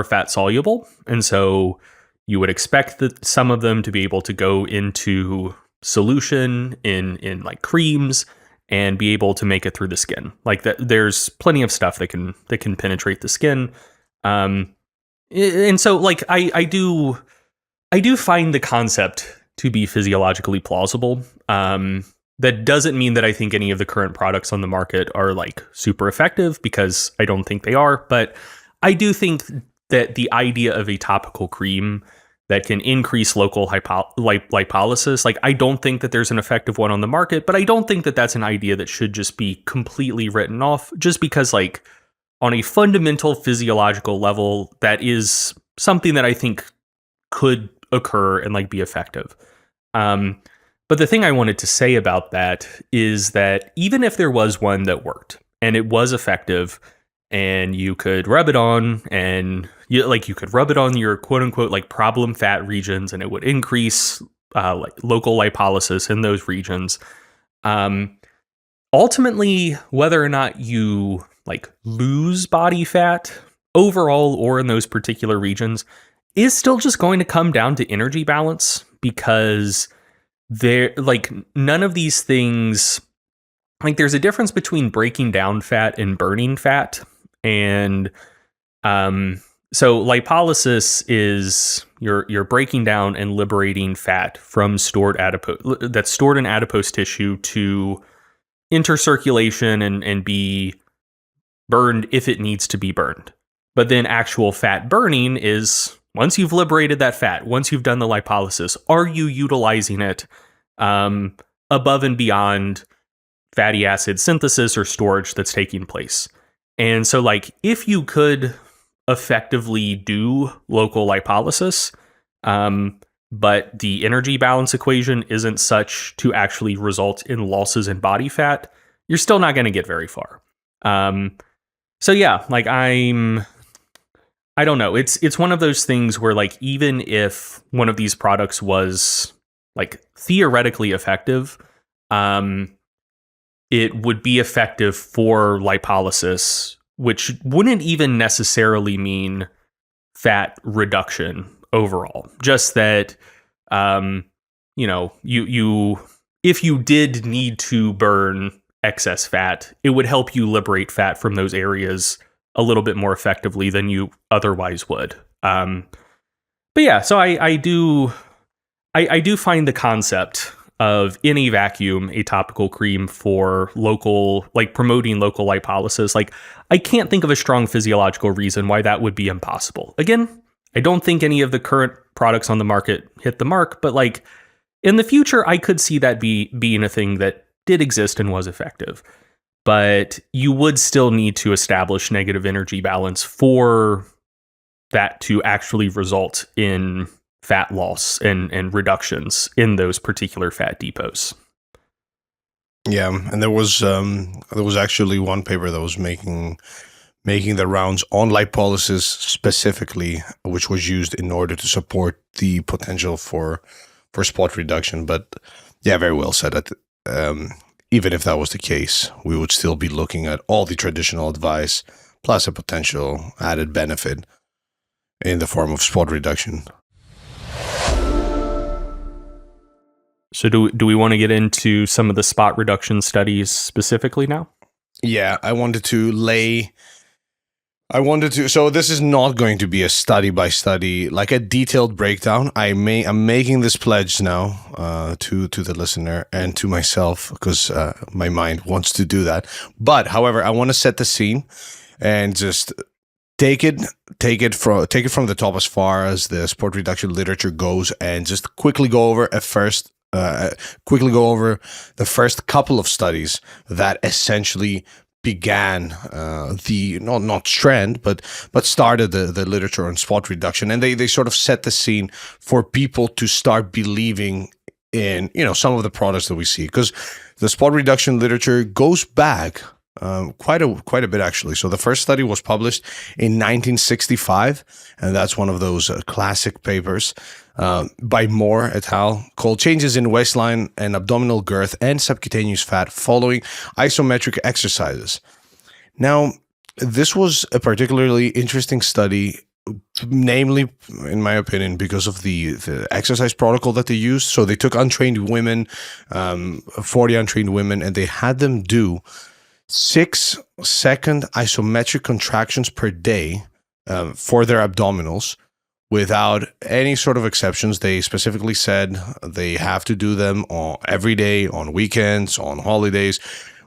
S2: fat soluble, and so you would expect that some of them to be able to go into solution in like creams and be able to make it through the skin. Like that, there's plenty of stuff that can penetrate the skin. And so like I do find the concept to be physiologically plausible. That doesn't mean that I think any of the current products on the market are like super effective, because I don't think they are. But I do think that the idea of a topical cream that can increase local lipolysis, like I don't think that there's an effective one on the market, but I don't think that that's an idea that should just be completely written off, just because like on a fundamental physiological level, that is something that I think could occur and like be effective. But the thing I wanted to say about that is that even if there was one that worked and it was effective, and you could rub it on, and you could rub it on your quote unquote like problem fat regions, and it would increase like local lipolysis in those regions. Ultimately, whether or not you like lose body fat overall or in those particular regions is still just going to come down to energy balance, because there like none of these things, like there's a difference between breaking down fat and burning fat. And so lipolysis is you're breaking down and liberating fat from stored in adipose tissue to enter circulation and be burned if it needs to be burned. But then actual fat burning is once you've liberated that fat, once you've done the lipolysis, are you utilizing it above and beyond fatty acid synthesis or storage that's taking place? And so like if you could effectively do local lipolysis, but the energy balance equation isn't such to actually result in losses in body fat, you're still not going to get very far. So yeah, like I don't know. It's one of those things where like even if one of these products was like theoretically effective, it would be effective for lipolysis, which wouldn't even necessarily mean fat reduction overall. Just that you if you did need to burn excess fat, it would help you liberate fat from those areas a little bit more effectively than you otherwise would. But yeah, so I do find the concept of, in a vacuum, a topical cream for local, like promoting local lipolysis. Like, I can't think of a strong physiological reason why that would be impossible. Again, I don't think any of the current products on the market hit the mark, but like in the future, I could see that being a thing that did exist and was effective. But you would still need to establish negative energy balance for that to actually result in fat loss and reductions in those particular fat depots.
S1: Yeah, and there was actually one paper that was making the rounds on lipolysis specifically, which was used in order to support the potential for spot reduction. But yeah, very well said. That even if that was the case, we would still be looking at all the traditional advice plus a potential added benefit in the form of spot reduction.
S2: So do we want to get into some of the spot reduction studies specifically now?
S1: Yeah, I wanted to. So this is not going to be a study by study, like a detailed breakdown. I'm making this pledge now to the listener and to myself, because my mind wants to do that. But however, I want to set the scene and just take it from the top as far as the sport reduction literature goes, and just quickly go over the first couple of studies that essentially began the not trend, but started the literature on spot reduction, and they sort of set the scene for people to start believing in some of the products that we see, because the spot reduction literature goes back quite a bit, actually. So the first study was published in 1965, and that's one of those classic papers by Moore et al. Called "Changes in Waistline and Abdominal Girth and Subcutaneous Fat Following Isometric Exercises." Now, this was a particularly interesting study, namely, in my opinion, because of the exercise protocol that they used. So they took untrained women, 40 untrained women, and they had them do 6-second isometric contractions per day for their abdominals without any sort of exceptions. They specifically said they have to do them every day, on weekends, on holidays,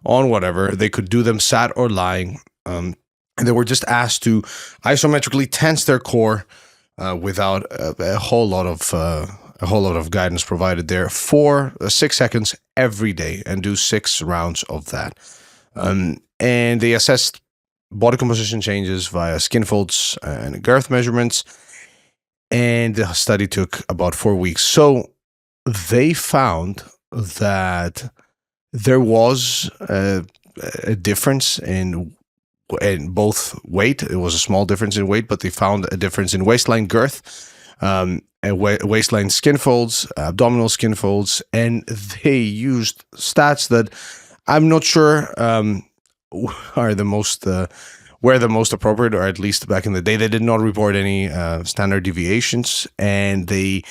S1: on whatever. They could do them sat or lying. And they were just asked to isometrically tense their core without a whole lot of guidance provided there for 6 seconds every day, and do 6 rounds of that. And they assessed body composition changes via skin folds and girth measurements. And the study took about 4 weeks. So they found that there was a difference in both weight. It was a small difference in weight, but they found a difference in waistline girth, waistline skin folds, abdominal skin folds, and they used stats that I'm not sure are the most were the most appropriate, or at least back in the day. They did not report any standard deviations, and they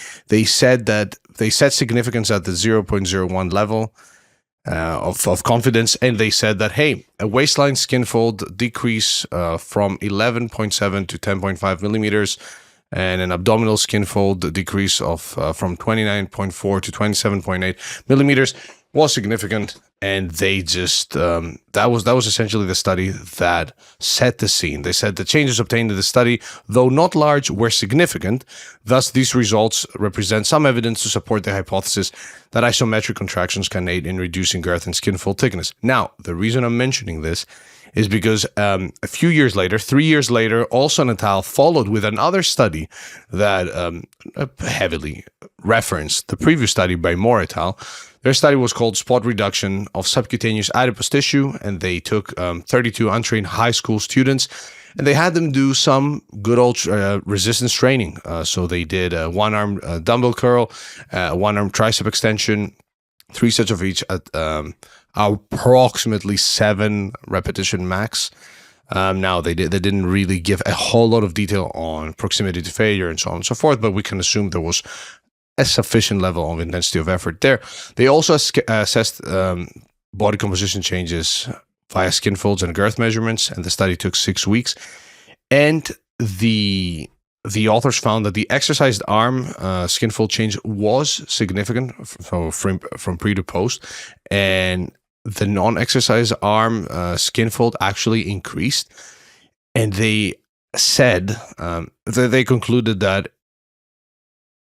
S1: said that they set significance at the 0.01 level of confidence, and they said that, hey, a waistline skin fold decrease from 11.7 to 10.5 millimeters, and an abdominal skin fold decrease of from 29.4 to 27.8 millimeters was significant. And they just that was essentially the study that set the scene. They said the changes obtained in the study, though not large, were significant. Thus, these results represent some evidence to support the hypothesis that isometric contractions can aid in reducing girth and skin fold thickness. Now, the reason I'm mentioning this is because a few years later, 3 years later, Olson et al. Followed with another study that heavily referenced the previous study by Moore et al. Their study was called Spot Reduction of Subcutaneous Adipose Tissue, and they took 32 untrained high school students, and they had them do some good old resistance training. So they did a one-arm dumbbell curl, one-arm tricep extension, 3 sets of each at approximately 7 repetition max. Now they didn't really give a whole lot of detail on proximity to failure and so on and so forth, but we can assume there was a sufficient level of intensity of effort there. They also assessed body composition changes via skin folds and girth measurements, and the study took 6 weeks. And the authors found that the exercised arm skin fold change was significant from pre to post, and the non-exercise arm skin fold actually increased. And they said that they concluded that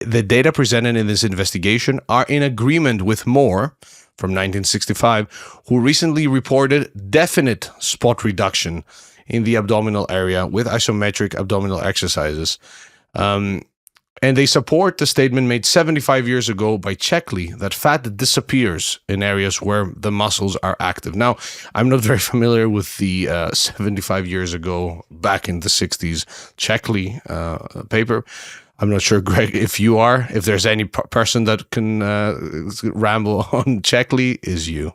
S1: the data presented in this investigation are in agreement with Moore from 1965, who recently reported definite spot reduction in the abdominal area with isometric abdominal exercises. And they support the statement made 75 years ago by Checkley that fat disappears in areas where the muscles are active. Now, I'm not very familiar with the 75 years ago, back in the 60s, Checkley paper. I'm not sure, Greg, if you are. If there's any person that can ramble on Checkley, is you.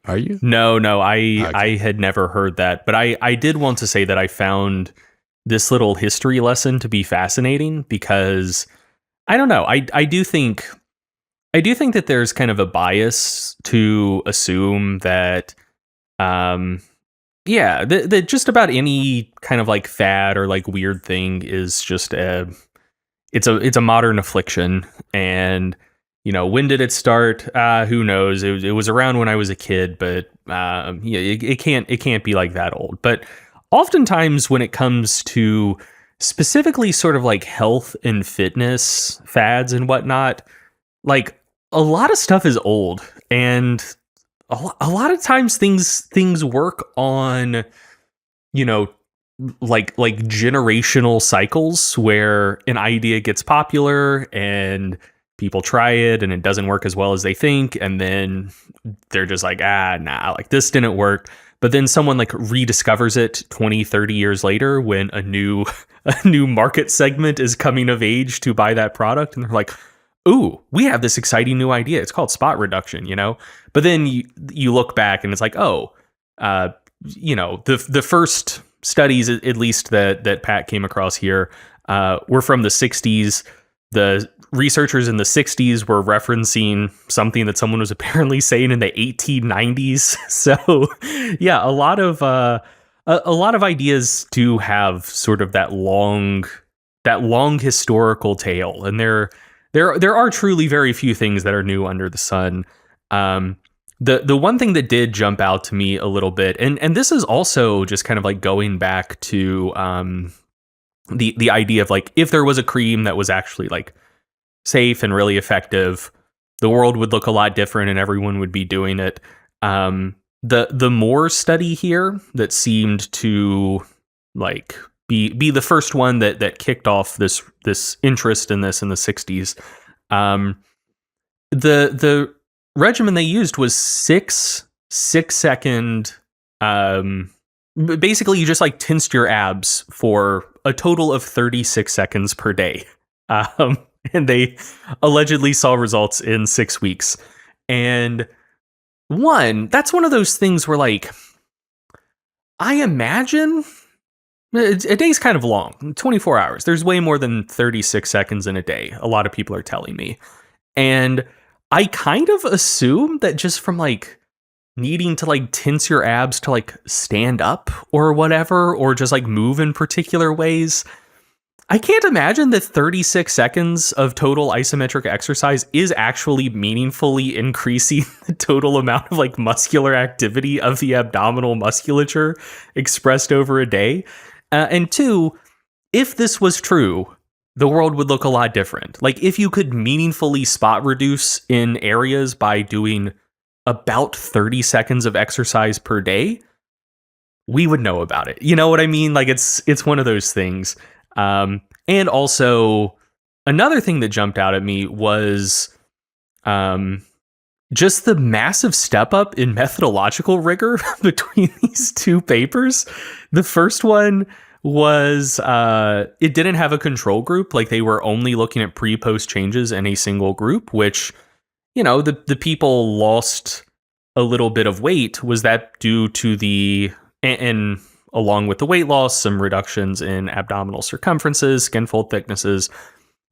S1: Are you?
S2: No, I had never heard that. But I did want to say that I found this little history lesson to be fascinating because I don't know. I do think that there's kind of a bias to assume that that just about any kind of like fad or like weird thing is just it's a modern affliction. And when did it start? Who knows? It was around when I was a kid, but it can't be like that old. But oftentimes when it comes to specifically sort of like health and fitness fads and whatnot, like a lot of stuff is old, and a lot of times things work on, like generational cycles where an idea gets popular and people try it and it doesn't work as well as they think, and then they're just like, nah, like this didn't work. But then someone like rediscovers it 20, 30 years later when a new market segment is coming of age to buy that product. And they're like, ooh, we have this exciting new idea. It's called spot reduction, But then you look back and it's like, the first studies, at least that Pat came across here, were from the 60s. The researchers in the 60s were referencing something that someone was apparently saying in the 1890s. So yeah, a lot of ideas do have sort of that long historical tail, and there are truly very few things that are new under the sun. The one thing that did jump out to me a little bit, and this is also just kind of like going back to the idea of like, if there was a cream that was actually like safe and really effective, the world would look a lot different and everyone would be doing it. The Moore study here that seemed to like be the first one that kicked off this interest in this in the 60s. The regimen they used was 6-second. Basically, you just like tensed your abs for a total of 36 seconds per day. And they allegedly saw results in 6 weeks. And that's one of those things where, like, I imagine a day's kind of long, 24 hours. There's way more than 36 seconds in a day. A lot of people are telling me. And I kind of assume that just from like needing to like tense your abs to like stand up or whatever, or just like move in particular ways, I can't imagine that 36 seconds of total isometric exercise is actually meaningfully increasing the total amount of like muscular activity of the abdominal musculature expressed over a day. And two, if this was true, the world would look a lot different. Like if you could meaningfully spot reduce in areas by doing about 30 seconds of exercise per day, we would know about it. You know what I mean? Like it's one of those things. And also another thing that jumped out at me was just the massive step up in methodological rigor between these two papers. The first one was it didn't have a control group. Like they were only looking at pre-post changes in a single group, which, the people lost a little bit of weight. Was that due to and along with the weight loss, some reductions in abdominal circumferences, skin fold thicknesses?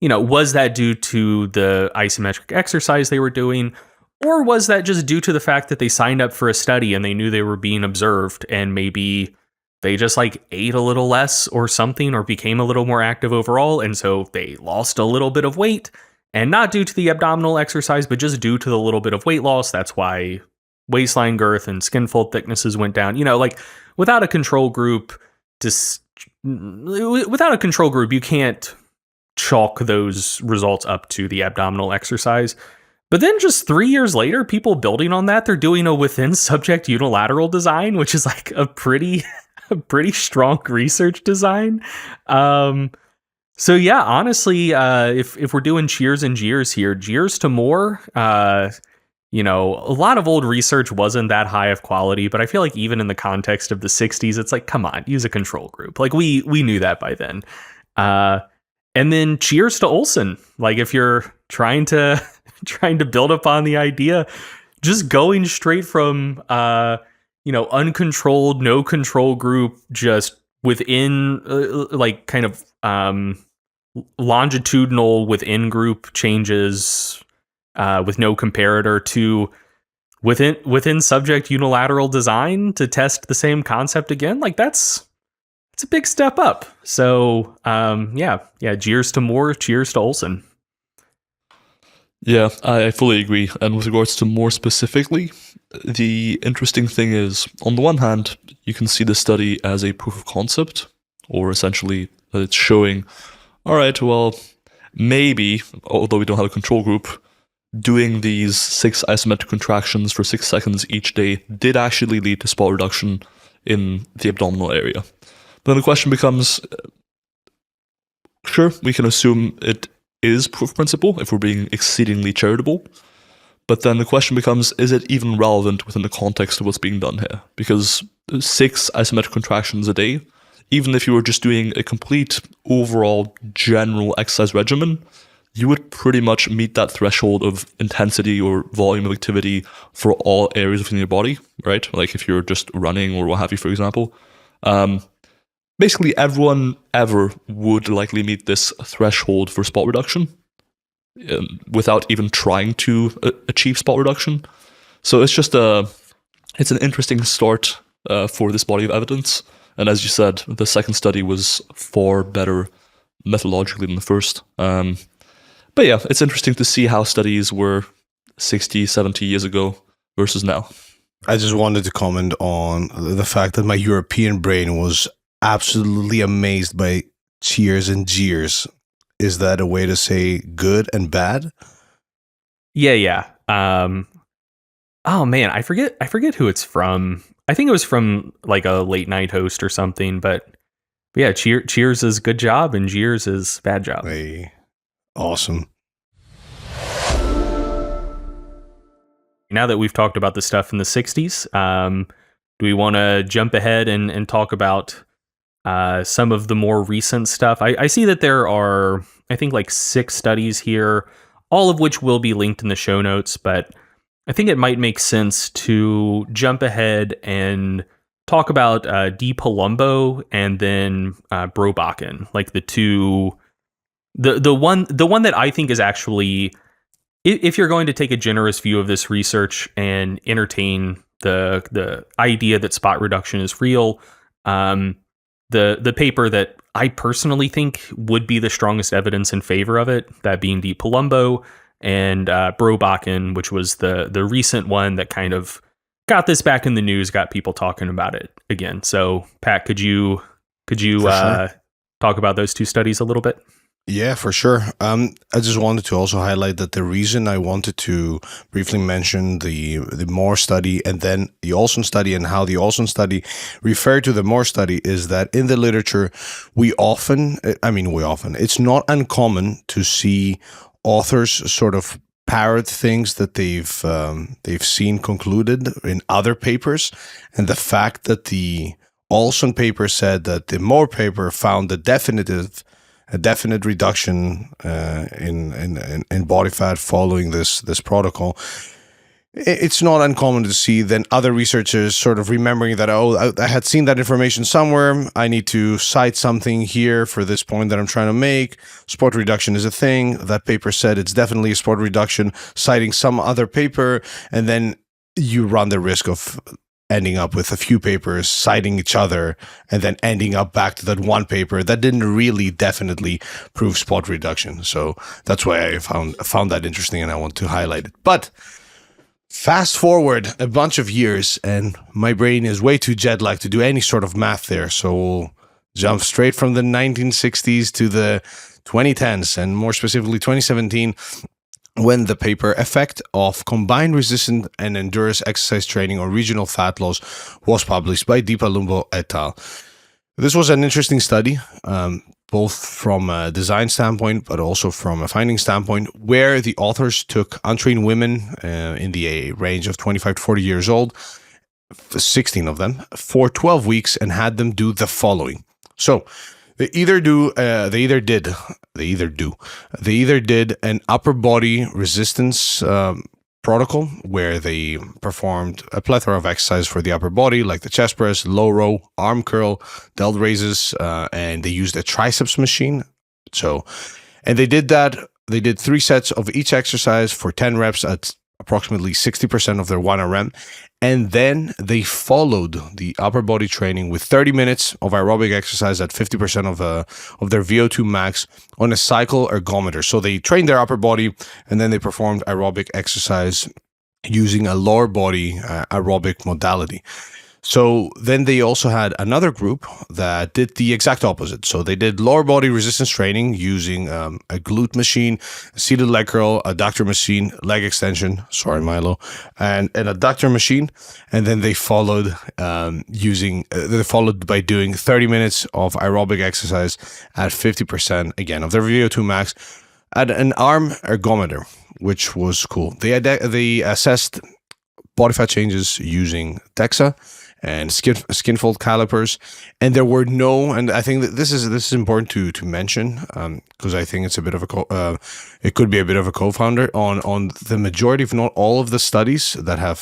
S2: was that due to the isometric exercise they were doing? Or was that just due to the fact that they signed up for a study and they knew they were being observed, and maybe they just like ate a little less or something, or became a little more active overall, and so they lost a little bit of weight, and not due to the abdominal exercise, but just due to the little bit of weight loss? That's why waistline girth and skin fold thicknesses went down. Like without a control group, you can't chalk those results up to the abdominal exercise. But then just 3 years later, people building on that, they're doing a within subject unilateral design, which is like a pretty strong research design. So yeah, honestly, if we're doing cheers and jeers here, jeers to more. A lot of old research wasn't that high of quality, but I feel like even in the context of the 60s, it's like, come on, use a control group. Like we knew that by then. And then cheers to Olson. Like if you're trying to build upon the idea, just going straight from uncontrolled, no control group, just within longitudinal within group changes with no comparator, to within subject unilateral design to test the same concept again. Like it's a big step up. So cheers to Moore, cheers to Olson.
S3: Yeah, I fully agree. And with regards to more specifically, the interesting thing is, on the one hand, you can see the study as a proof of concept, or essentially that it's showing, all right, well, maybe, although we don't have a control group, doing these 6 isometric contractions for 6 seconds each day did actually lead to spot reduction in the abdominal area. But then the question becomes, sure, we can assume it is proof of principle if we're being exceedingly charitable. But then the question becomes, is it even relevant within the context of what's being done here? Because 6 isometric contractions a day, even if you were just doing a complete overall general exercise regimen, you would pretty much meet that threshold of intensity or volume of activity for all areas within your body, right? Like if you're just running or what have you, for example. Basically, everyone ever would likely meet this threshold for spot reduction without even trying to achieve spot reduction. So it's just it's an interesting start for this body of evidence. And as you said, the second study was far better methodologically than the first. But yeah, it's interesting to see how studies were 60, 70 years ago versus now.
S1: I just wanted to comment on the fact that my European brain was absolutely amazed by cheers and jeers. Is that a way to say good and bad?
S2: Yeah. Oh man, I forget who it's from. I think it was from like a late night host or something, but yeah, cheers is good job and jeers is bad job.
S1: Hey, awesome.
S2: Now that we've talked about the stuff in the 60s, do we want to jump ahead and talk about some of the more recent stuff? I see that there are, I think, like 6 studies here, all of which will be linked in the show notes, but I think it might make sense to jump ahead and talk about Di Palumbo and then Brobakken, like the two, the one that I think is actually, if you're going to take a generous view of this research and entertain the idea that spot reduction is real, the paper that I personally think would be the strongest evidence in favor of it, that being Di Palumbo, and Brobakken, which was the recent one that kind of got this back in the news, got people talking about it again. So, Pat, could you
S1: sure.
S2: talk about those 2 studies a little bit?
S1: Yeah, for sure. I just wanted to also highlight that the reason I wanted to briefly mention the Moore study and then the Olson study and how the Olson study referred to the Moore study is that in the literature, it's not uncommon to see authors sort of parrot things that they've seen concluded in other papers, and the fact that the Olson paper said that the Moore paper found a definite reduction in body fat following this protocol it's not uncommon to see then other researchers sort of remembering that, oh, I had seen that information somewhere. I need to cite something here for this point that I'm trying to make. Spot reduction is a thing. That paper said it's definitely a spot reduction, citing some other paper. And then you run the risk of ending up with a few papers citing each other and then ending up back to that one paper that didn't really definitely prove spot reduction. So that's why I found that interesting and I want to highlight it. But fast forward a bunch of years and my brain is way too jet lagged to do any sort of math there. So we'll jump straight from the 1960s to the 2010s and more specifically 2017, when the paper Effect of Combined Resistance and Endurance Exercise Training on Regional Fat Loss was published by Dipalumbo et al. This was an interesting study, both from a design standpoint, but also from a finding standpoint, where the authors took untrained women in the range of 25 to 40 years old, 16 of them, for 12 weeks and had them do the following. So they either did an upper body resistance protocol where they performed a plethora of exercises for the upper body, like the chest press, low row, arm curl, delt raises, and they used a triceps machine. And they did that. They did 3 sets of each exercise for 10 reps at approximately 60% of their 1 RM. And then they followed the upper body training with 30 minutes of aerobic exercise at 50% of their VO2 max on a cycle ergometer. So they trained their upper body and then they performed aerobic exercise using a lower body aerobic modality. So then they also had another group that did the exact opposite. So they did lower body resistance training using a glute machine, a seated leg curl, adductor machine, leg extension, sorry, Milo, and an adductor machine. And then they followed by doing 30 minutes of aerobic exercise at 50%, again, of their VO2 max at an arm ergometer, which was cool. They assessed body fat changes using DEXA and skin fold calipers, and there were no. And I think that this is important to mention because I think it's a bit of it could be a bit of a co-founder on the majority, if not all, of the studies that have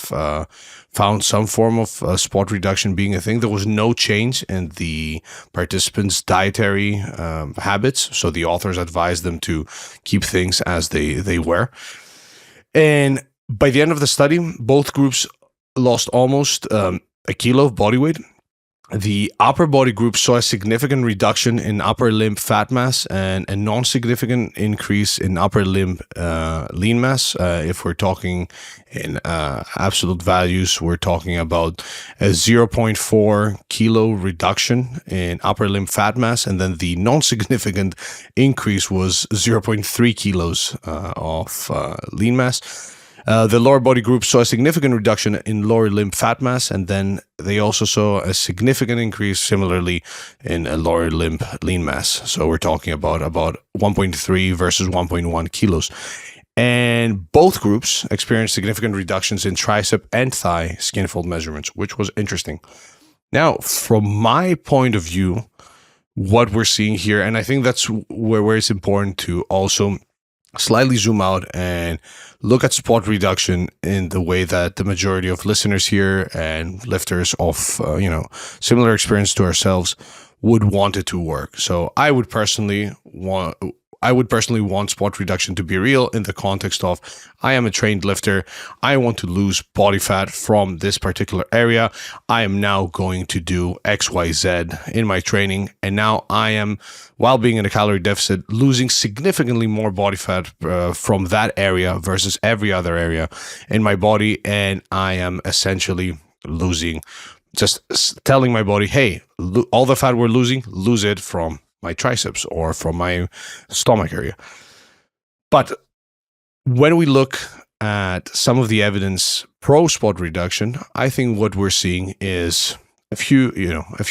S1: found some form of spot reduction being a thing. There was no change in the participants' dietary habits, so the authors advised them to keep things as they were. And by the end of the study, both groups lost almost a kilo of body weight. The upper body group saw a significant reduction in upper limb fat mass and a non-significant increase in upper limb lean mass. If we're talking in absolute values, we're talking about a 0.4 kilo reduction in upper limb fat mass, and then the non-significant increase was 0.3 kilos of lean mass. The lower body group saw a significant reduction in lower limb fat mass, and then they also saw a significant increase similarly in a lower limb lean mass. So we're talking about 1.3 versus 1.1 kilos. And both groups experienced significant reductions in tricep and thigh skin fold measurements, which was interesting. Now, from my point of view, what we're seeing here, and I think that's where it's important to also slightly zoom out and look at spot reduction in the way that the majority of listeners here and lifters of similar experience to ourselves would want it to work. So I would personally want spot reduction to be real in the context of, I am a trained lifter. I want to lose body fat from this particular area. I am now going to do XYZ in my training. And now I am, while being in a calorie deficit, losing significantly more body fat from that area versus every other area in my body. And I am essentially just telling my body, hey, all the fat we're losing, lose it from my triceps or from my stomach area. But when we look at some of the evidence pro spot reduction, I think what we're seeing is a few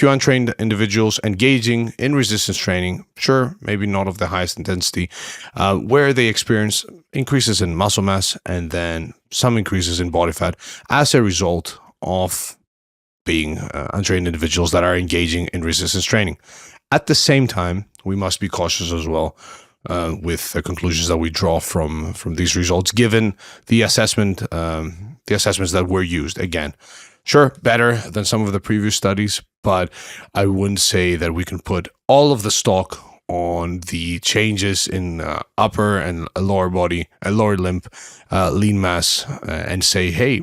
S1: untrained individuals engaging in resistance training, sure, maybe not of the highest intensity, where they experience increases in muscle mass and then some increases in body fat as a result of being untrained individuals that are engaging in resistance training. At the same time, we must be cautious as well with the conclusions that we draw from these results, given the assessments that were used. Again, sure, better than some of the previous studies, but I wouldn't say that we can put all of the stock on the changes in upper and lower body, lower limb lean mass, and say, hey,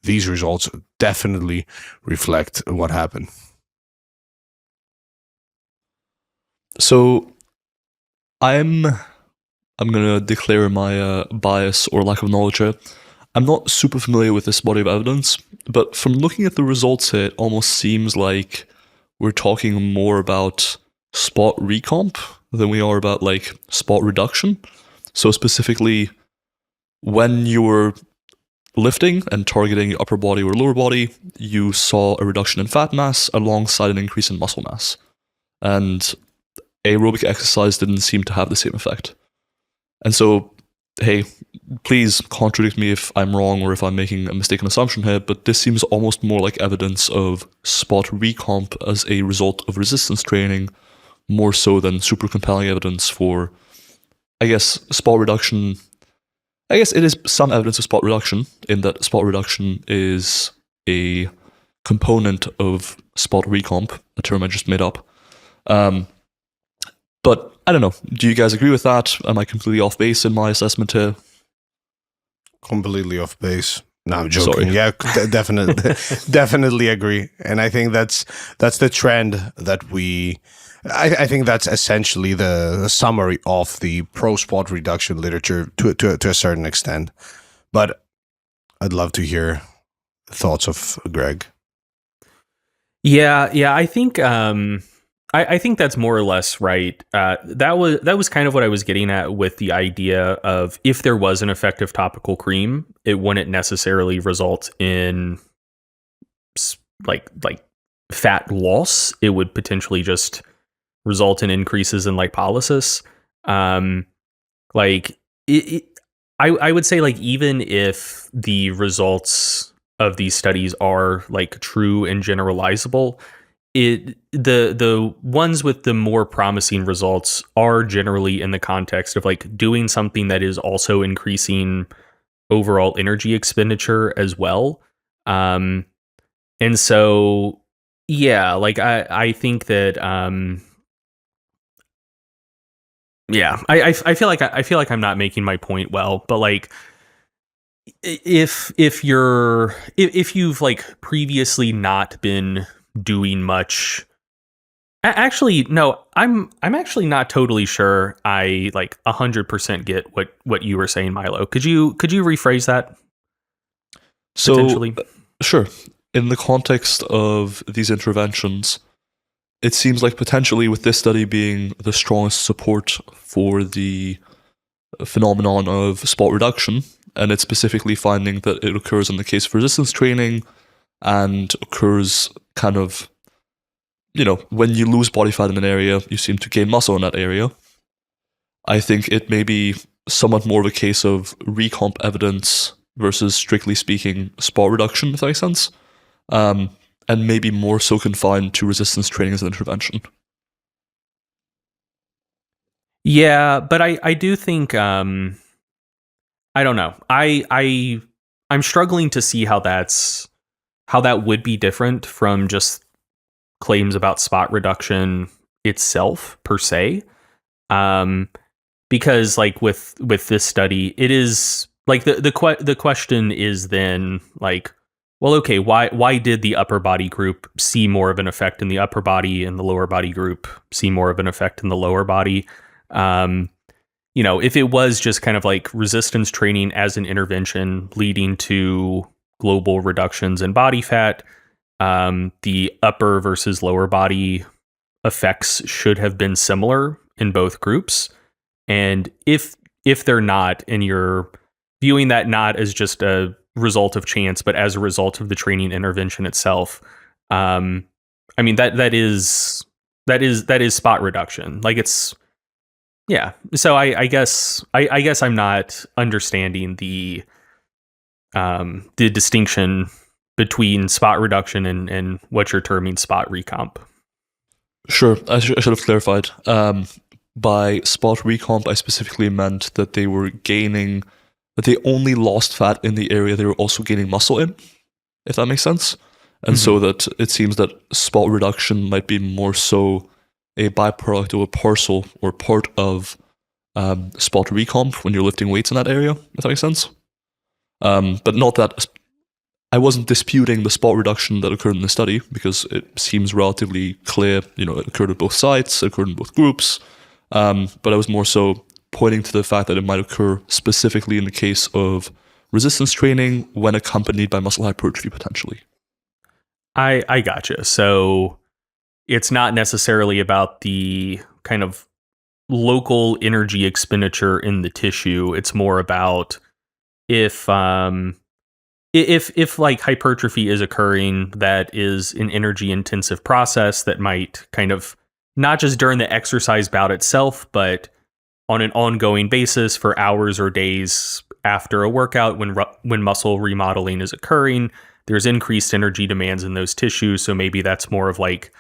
S1: these results definitely reflect what happened.
S3: So I'm gonna declare my bias or lack of knowledge here. I'm not super familiar with this body of evidence, but from looking at the results here, it almost seems like we're talking more about spot recomp than we are about like spot reduction. So specifically, when you were lifting and targeting your upper body or lower body, you saw a reduction in fat mass alongside an increase in muscle mass. And aerobic exercise didn't seem to have the same effect. And so, hey, please contradict me if I'm wrong or if I'm making a mistaken assumption here, but this seems almost more like evidence of spot recomp as a result of resistance training, more so than super compelling evidence for, I guess, spot reduction. I guess it is some evidence of spot reduction, in that spot reduction is a component of spot recomp, a term I just made up. But I don't know. Do you guys agree with that? Am I completely off base in my assessment here?
S1: Completely off base. No, I'm joking.
S3: Sorry.
S1: Yeah, definitely, definitely agree. And I think that's the trend that we. I think that's essentially the summary of the pro spot reduction literature to a certain extent. But I'd love to hear thoughts of Greg.
S2: Yeah, I think I think that's more or less right. That was kind of what I was getting at with the idea of, if there was an effective topical cream, it wouldn't necessarily result in like fat loss. It would potentially just result in increases in lipolysis. I would say, like, even if the results of these studies are like true and generalizable, the ones with the more promising results are generally in the context of like doing something that is also increasing overall energy expenditure as well. And so, yeah, like I think that yeah, I feel like I'm not making my point well, but like, if you've like previously not been doing much, actually no, I'm actually not totally sure I like 100% get what you were saying, Milo. Could you rephrase that potentially?
S3: So, sure. In the context of these interventions, it seems like potentially with this study being the strongest support for the phenomenon of spot reduction, and it's specifically finding that it occurs in the case of resistance training and occurs kind of, when you lose body fat in an area, you seem to gain muscle in that area. I think it may be somewhat more of a case of recomp evidence versus, strictly speaking, spot reduction, if that makes sense. And maybe more so confined to resistance training as an intervention.
S2: Yeah, but I do think I don't know. I'm struggling to see how that would be different from just claims about spot reduction itself per se. Because like with this study, it is like the question is then like, well, okay, why did the upper body group see more of an effect in the upper body and the lower body group see more of an effect in the lower body? If it was just kind of like resistance training as an intervention leading to global reductions in body fat, the upper versus lower body effects should have been similar in both groups. And if they're not, and you're viewing that not as just a result of chance, but as a result of the training intervention itself, I mean that is spot reduction. Like, it's, yeah. So I guess I'm not understanding the distinction between spot reduction and what you're terming spot recomp.
S3: Sure, I should have clarified. by spot recomp, I specifically meant that they only lost fat in the area they were also gaining muscle in, if that makes sense. And so that it seems that spot reduction might be more so a byproduct or a parcel or part of spot recomp when you're lifting weights in that area, if that makes sense. But not that I wasn't disputing the spot reduction that occurred in the study, because it seems relatively clear, it occurred at both sites, it occurred in both groups. But I was more so pointing to the fact that it might occur specifically in the case of resistance training when accompanied by muscle hypertrophy potentially.
S2: I gotcha. So it's not necessarily about the kind of local energy expenditure in the tissue. It's more about if like hypertrophy is occurring, that is an energy intensive process that might kind of not just during the exercise bout itself, but on an ongoing basis for hours or days after a workout when muscle remodeling is occurring, there's increased energy demands in those tissues. So maybe that's more of like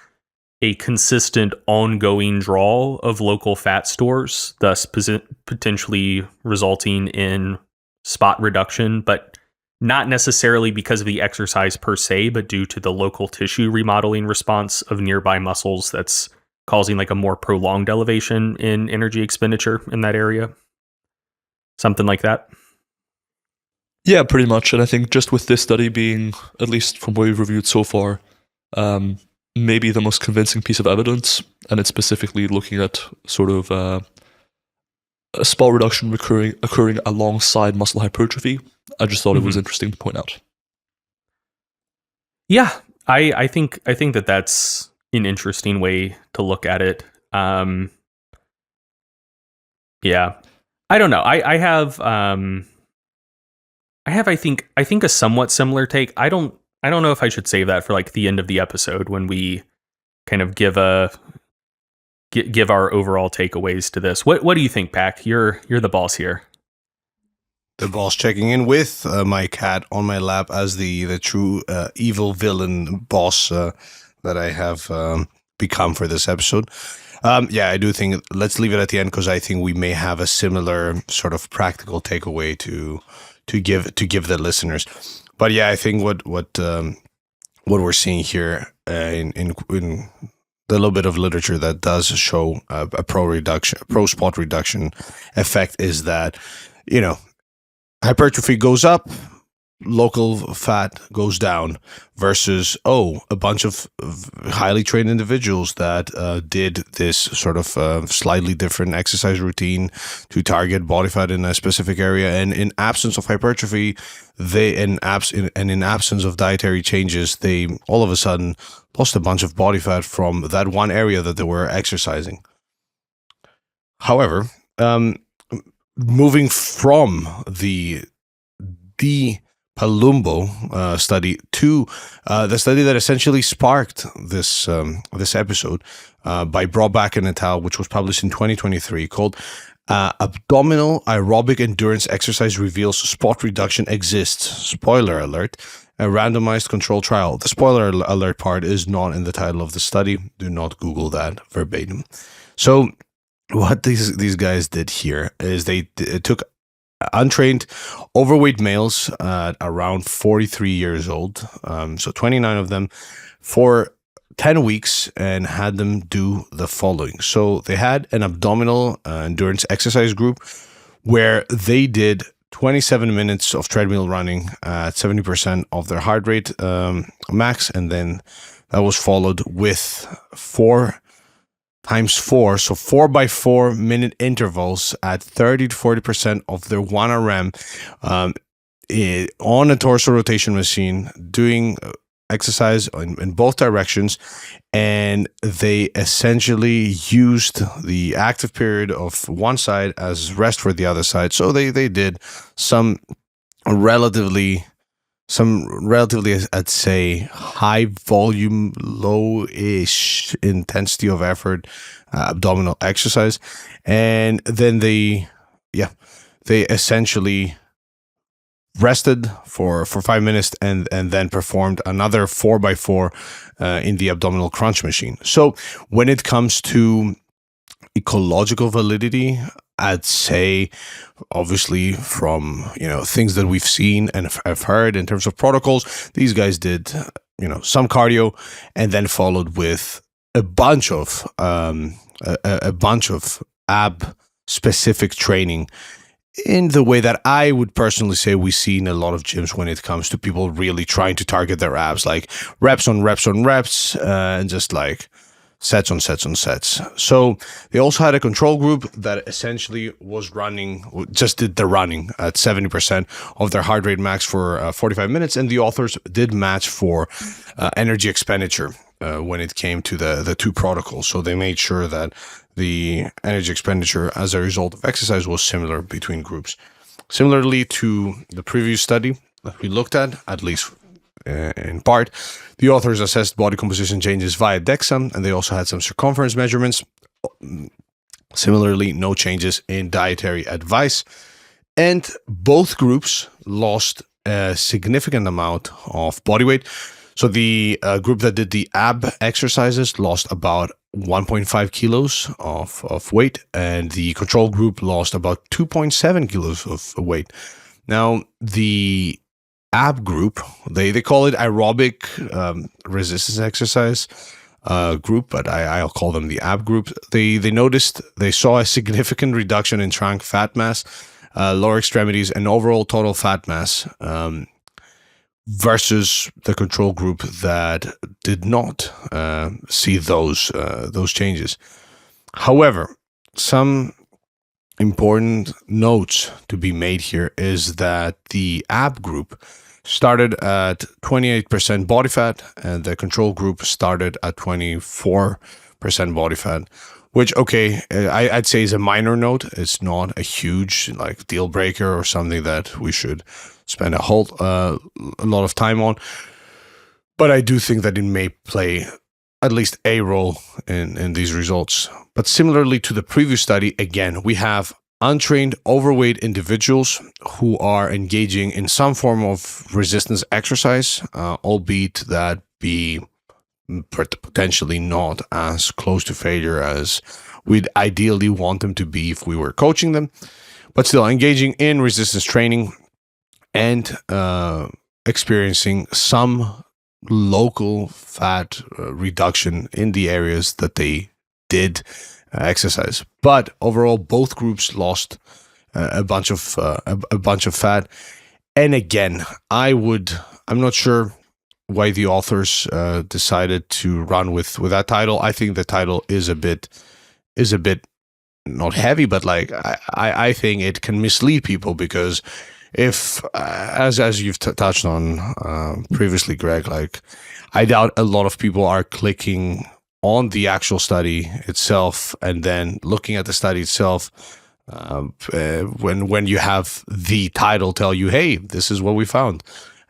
S2: a consistent ongoing draw of local fat stores, thus potentially resulting in spot reduction, but not necessarily because of the exercise per se, but due to the local tissue remodeling response of nearby muscles that's causing like a more prolonged elevation in energy expenditure in that area. Something like that.
S3: Yeah, pretty much. And I think just with this study being, at least from what we've reviewed so far, maybe the most convincing piece of evidence, and it's specifically looking at sort of a spot reduction occurring alongside muscle hypertrophy. I just thought it was interesting to point out.
S2: Yeah, I think that that's an interesting way to look at it. Yeah, I don't know. I think a somewhat similar take. I don't know if I should save that for like the end of the episode when we kind of give our overall takeaways to this. What do you think, Pac? You're the boss here.
S1: The boss checking in with my cat on my lap as the true evil villain boss that I have become for this episode. I do think let's leave it at the end, because I think we may have a similar sort of practical takeaway to give the listeners. But yeah, I think what we're seeing here in the little bit of literature that does show a pro spot reduction effect is that, hypertrophy goes up, local fat goes down, versus a bunch of highly trained individuals that did this sort of slightly different exercise routine to target body fat in a specific area, and in absence of hypertrophy, in absence of dietary changes, they all of a sudden lost a bunch of body fat from that one area that they were exercising. However, moving from the Palumbo study to the study that essentially sparked this episode by Broback and et al., which was published in 2023, called Abdominal Aerobic Endurance Exercise Reveals Spot Reduction Exists. Spoiler alert, a randomized control trial. The spoiler alert part is not in the title of the study. Do not Google that verbatim. So what these guys did here is they took untrained overweight males at around 43 years old, so 29 of them, for 10 weeks, and had them do the following. So they had an abdominal endurance exercise group where they did 27 minutes of treadmill running at 70% of their heart rate max, and then that was followed with 4 times 4, so 4x4 minute intervals at 30 to 40% of their 1RM on a torso rotation machine, doing exercise in both directions. And they essentially used the active period of one side as rest for the other side. So they did some relatively, I'd say, high volume, low-ish intensity of effort abdominal exercise. And then they essentially rested for 5 minutes and then performed another 4x4 in the abdominal crunch machine. So when it comes to ecological validity, I'd say, obviously, from things that we've seen and I've heard in terms of protocols, these guys did some cardio and then followed with a bunch of a bunch of ab specific training in the way that I would personally say we see in a lot of gyms when it comes to people really trying to target their abs, like reps on reps on reps, and just like sets on sets on sets. So they also had a control group that essentially was just did the running at 70% of their heart rate max for 45 minutes. And the authors did match for energy expenditure when it came to the two protocols. So they made sure that the energy expenditure as a result of exercise was similar between groups. Similarly to the previous study that we looked at least in part, the authors assessed body composition changes via DEXA, and they also had some circumference measurements. Similarly, no changes in dietary advice. And both groups lost a significant amount of body weight. So the group that did the ab exercises lost about 1.5 kilos of weight, and the control group lost about 2.7 kilos of weight. Now, the ab group, they call it aerobic resistance exercise group, but I'll call them the ab group. They saw a significant reduction in trunk fat mass, lower extremities, and overall total fat mass versus the control group that did not see those changes. However, some important notes to be made here is that the ab group started at 28% body fat and the control group started at 24% body fat, which, okay, I'd say is a minor note. It's not a huge deal breaker or something that we should spend a lot of time on. But I do think that it may play at least a role in these results. But similarly to the previous study, again, we have untrained overweight individuals who are engaging in some form of resistance exercise, albeit that be potentially not as close to failure as we'd ideally want them to be if we were coaching them, but still engaging in resistance training and experiencing some local fat reduction in the areas that they did exercise. But overall, both groups lost a bunch of fat. And again, I'm not sure why the authors decided to run with that title. I think the title is a bit not heavy, but I think it can mislead people, because if as you've touched on previously, Greg, I doubt a lot of people are clicking on the actual study itself and then looking at the study itself when you have the title tell you, hey, this is what we found.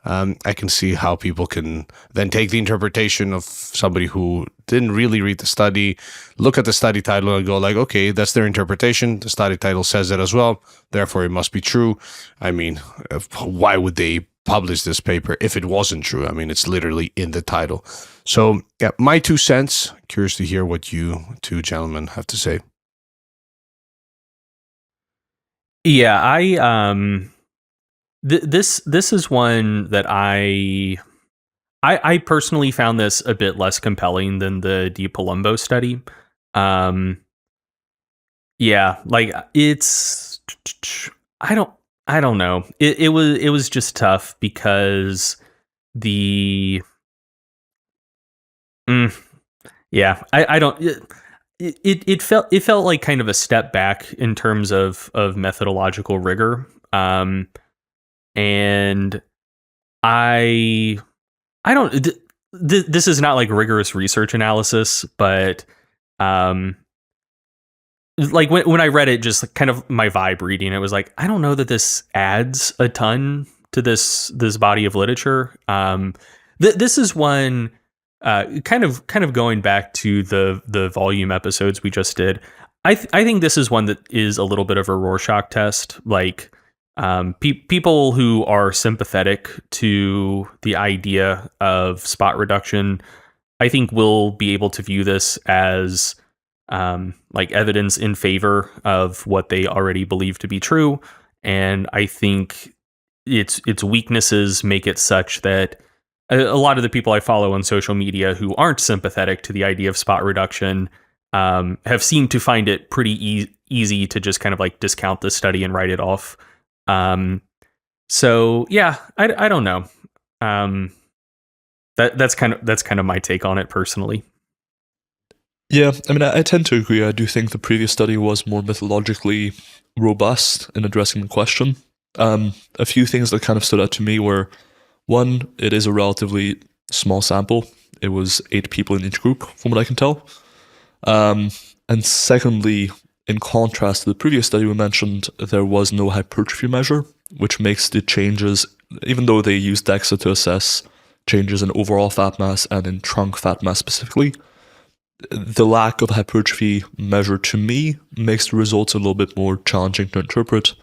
S1: I can see how people can then take the interpretation of somebody who didn't really read the study, look at the study title and go okay, that's their interpretation. The study title says it as well, therefore it must be true. I mean, why would they publish this paper if it wasn't true? I mean, it's literally in the title. So yeah, my 2 cents. Curious to hear what you two gentlemen have to say.
S2: Yeah, this is one that I personally found this a bit less compelling than the Di Palumbo study. Yeah, it's I don't know. It was just tough because I don't. It felt like kind of a step back in terms of methodological rigor. And I don't. This is not rigorous research analysis, but when I read it, just kind of my vibe reading it was I don't know that this adds a ton to this body of literature. This is one kind of going back to the volume episodes we just did. I think this is one that is a little bit of a Rorschach test. People who are sympathetic to the idea of spot reduction, I think will be able to view this as like evidence in favor of what they already believe to be true. And I think its weaknesses make it such that a lot of the people I follow on social media who aren't sympathetic to the idea of spot reduction have seemed to find it pretty easy to just kind of like discount the study and write it off. So yeah, I don't know. That's kind of my take on it personally.
S3: Yeah, I mean, I tend to agree. I do think the previous study was more methodologically robust in addressing the question. A few things that kind of stood out to me were, one, it is a relatively small sample. It was 8 people in each group, from what I can tell. And secondly, in contrast to the previous study we mentioned, there was no hypertrophy measure, which makes the changes, even though they used DEXA to assess changes in overall fat mass and in trunk fat mass specifically, the lack of hypertrophy measure to me makes the results a little bit more challenging to interpret.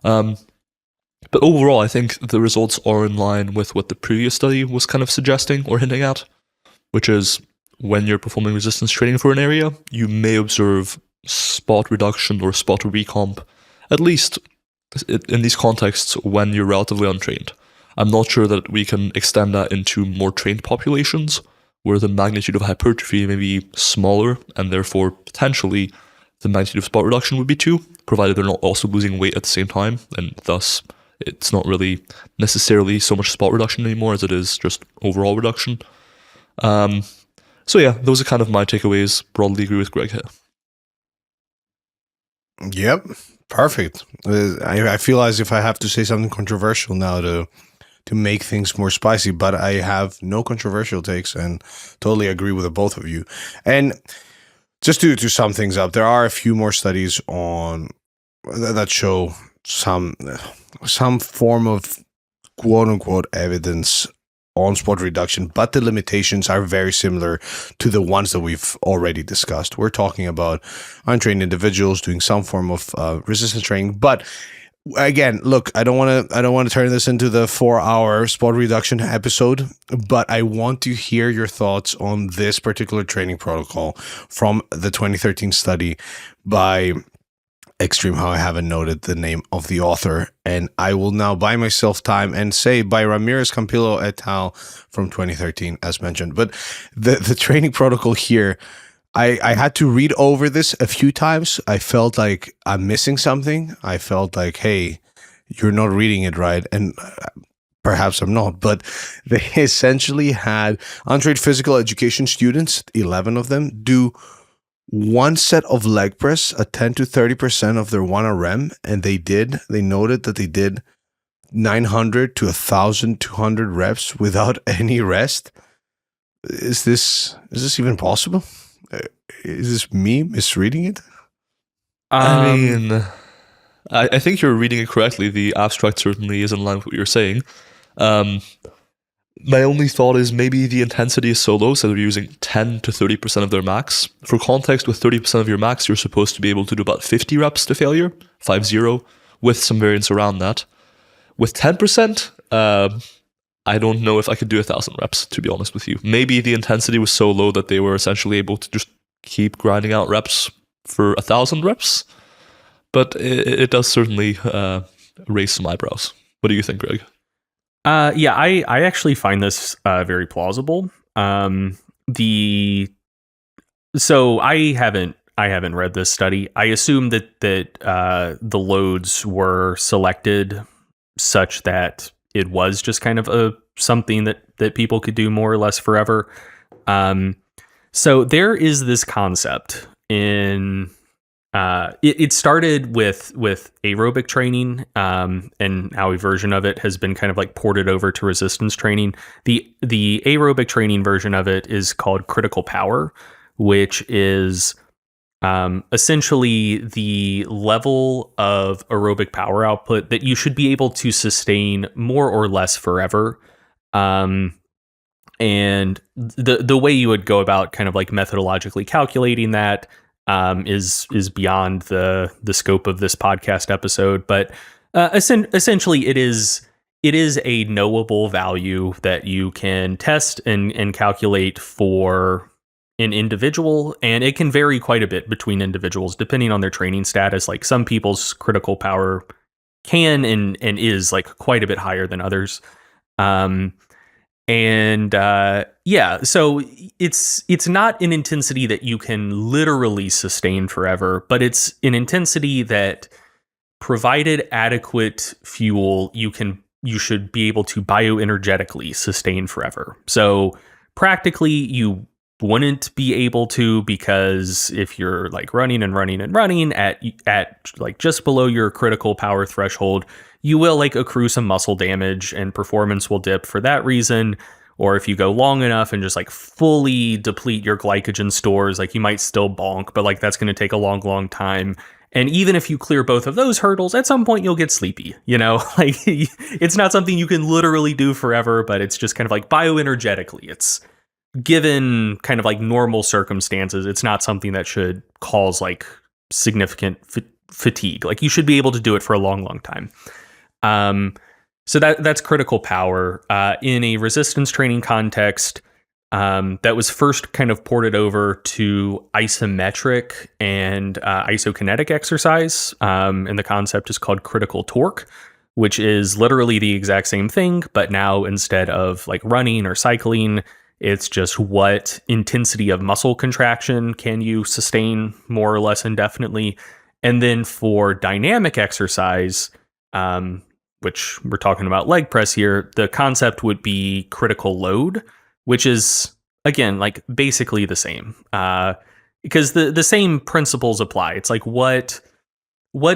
S3: But overall, I think the results are in line with what the previous study was kind of suggesting or hinting at, which is when you're performing resistance training for an area, you may observe spot reduction or spot recomp, at least in these contexts when you're relatively untrained. I'm not sure that we can extend that into more trained populations, where the magnitude of hypertrophy may be smaller, and therefore potentially the magnitude of spot reduction would be too, provided they're not also losing weight at the same time, and thus it's not really necessarily so much spot reduction anymore as it is just overall reduction. So yeah, those are kind of my takeaways. Broadly agree with Greg here.
S1: Yep, perfect. I feel as if I have to say something controversial now to make things more spicy, but I have no controversial takes and totally agree with the both of you. And just to sum things up, there are a few more studies on that show some form of quote unquote evidence on spot reduction, but the limitations are very similar to the ones that we've already discussed. We're talking about untrained individuals doing some form of resistance training, but again, look, I don't want to turn this into the 4-hour spot reduction episode, but I want to hear your thoughts on this particular training protocol from the 2013 study by Extreme, how I haven't noted the name of the author, and I will now buy myself time and say by Ramirez Campillo et al. From 2013, as mentioned. But the training protocol here, I had to read over this a few times. I felt like I'm missing something. I felt like, hey, you're not reading it right, and perhaps I'm not. But they essentially had untrained physical education students, 11 of them, do one set of leg press at 10 to 30% of their 1RM, and they noted that they did 900 to 1,200 reps without any rest. Is this even possible? Is this me misreading it?
S3: I mean, I think you're reading it correctly. The abstract certainly is in line with what you're saying. My only thought is maybe the intensity is so low, so they're using 10 to 30% of their max. For context, with 30% of your max, you're supposed to be able to do about 50 reps to failure, 5-0, with some variance around that. With 10%, I don't know if I could do 1,000 reps, to be honest with you. Maybe the intensity was so low that they were essentially able to just keep grinding out reps for 1,000 reps. But it does certainly raise some eyebrows. What do you think, Greg?
S2: Yeah, I actually find this very plausible. So I haven't read this study. I assume that the loads were selected such that it was just kind of something that people could do more or less forever. So there is this concept in. It started with aerobic training, and now a version of it has been kind of like ported over to resistance training. The aerobic training version of it is called critical power, which is essentially the level of aerobic power output that you should be able to sustain more or less forever. And the way you would go about kind of like methodologically calculating that is beyond the scope of this podcast episode, but essentially it is a knowable value that you can test and calculate for an individual, and it can vary quite a bit between individuals depending on their training status. Like some people's critical power can and is like quite a bit higher than others. So it's not an intensity that you can literally sustain forever, but it's an intensity that, provided adequate fuel, you should be able to bioenergetically sustain forever. So practically you wouldn't be able to, because if you're like running at like just below your critical power threshold, you will like accrue some muscle damage and performance will dip for that reason. Or if you go long enough and just like fully deplete your glycogen stores, like you might still bonk, but like that's going to take a long time. And even if you clear both of those hurdles, at some point you'll get sleepy, like it's not something you can literally do forever, but it's just kind of like bioenergetically, it's given kind of like normal circumstances, it's not something that should cause like significant fatigue. Like you should be able to do it for a long time. So that's critical power. In a resistance training context, that was first kind of ported over to isometric and isokinetic exercise. And the concept is called critical torque, which is literally the exact same thing, but now instead of like running or cycling, it's just what intensity of muscle contraction can you sustain more or less indefinitely. And then for dynamic exercise, which we're talking about leg press here, the concept would be critical load, which is, again, like basically the same, because the same principles apply. It's like what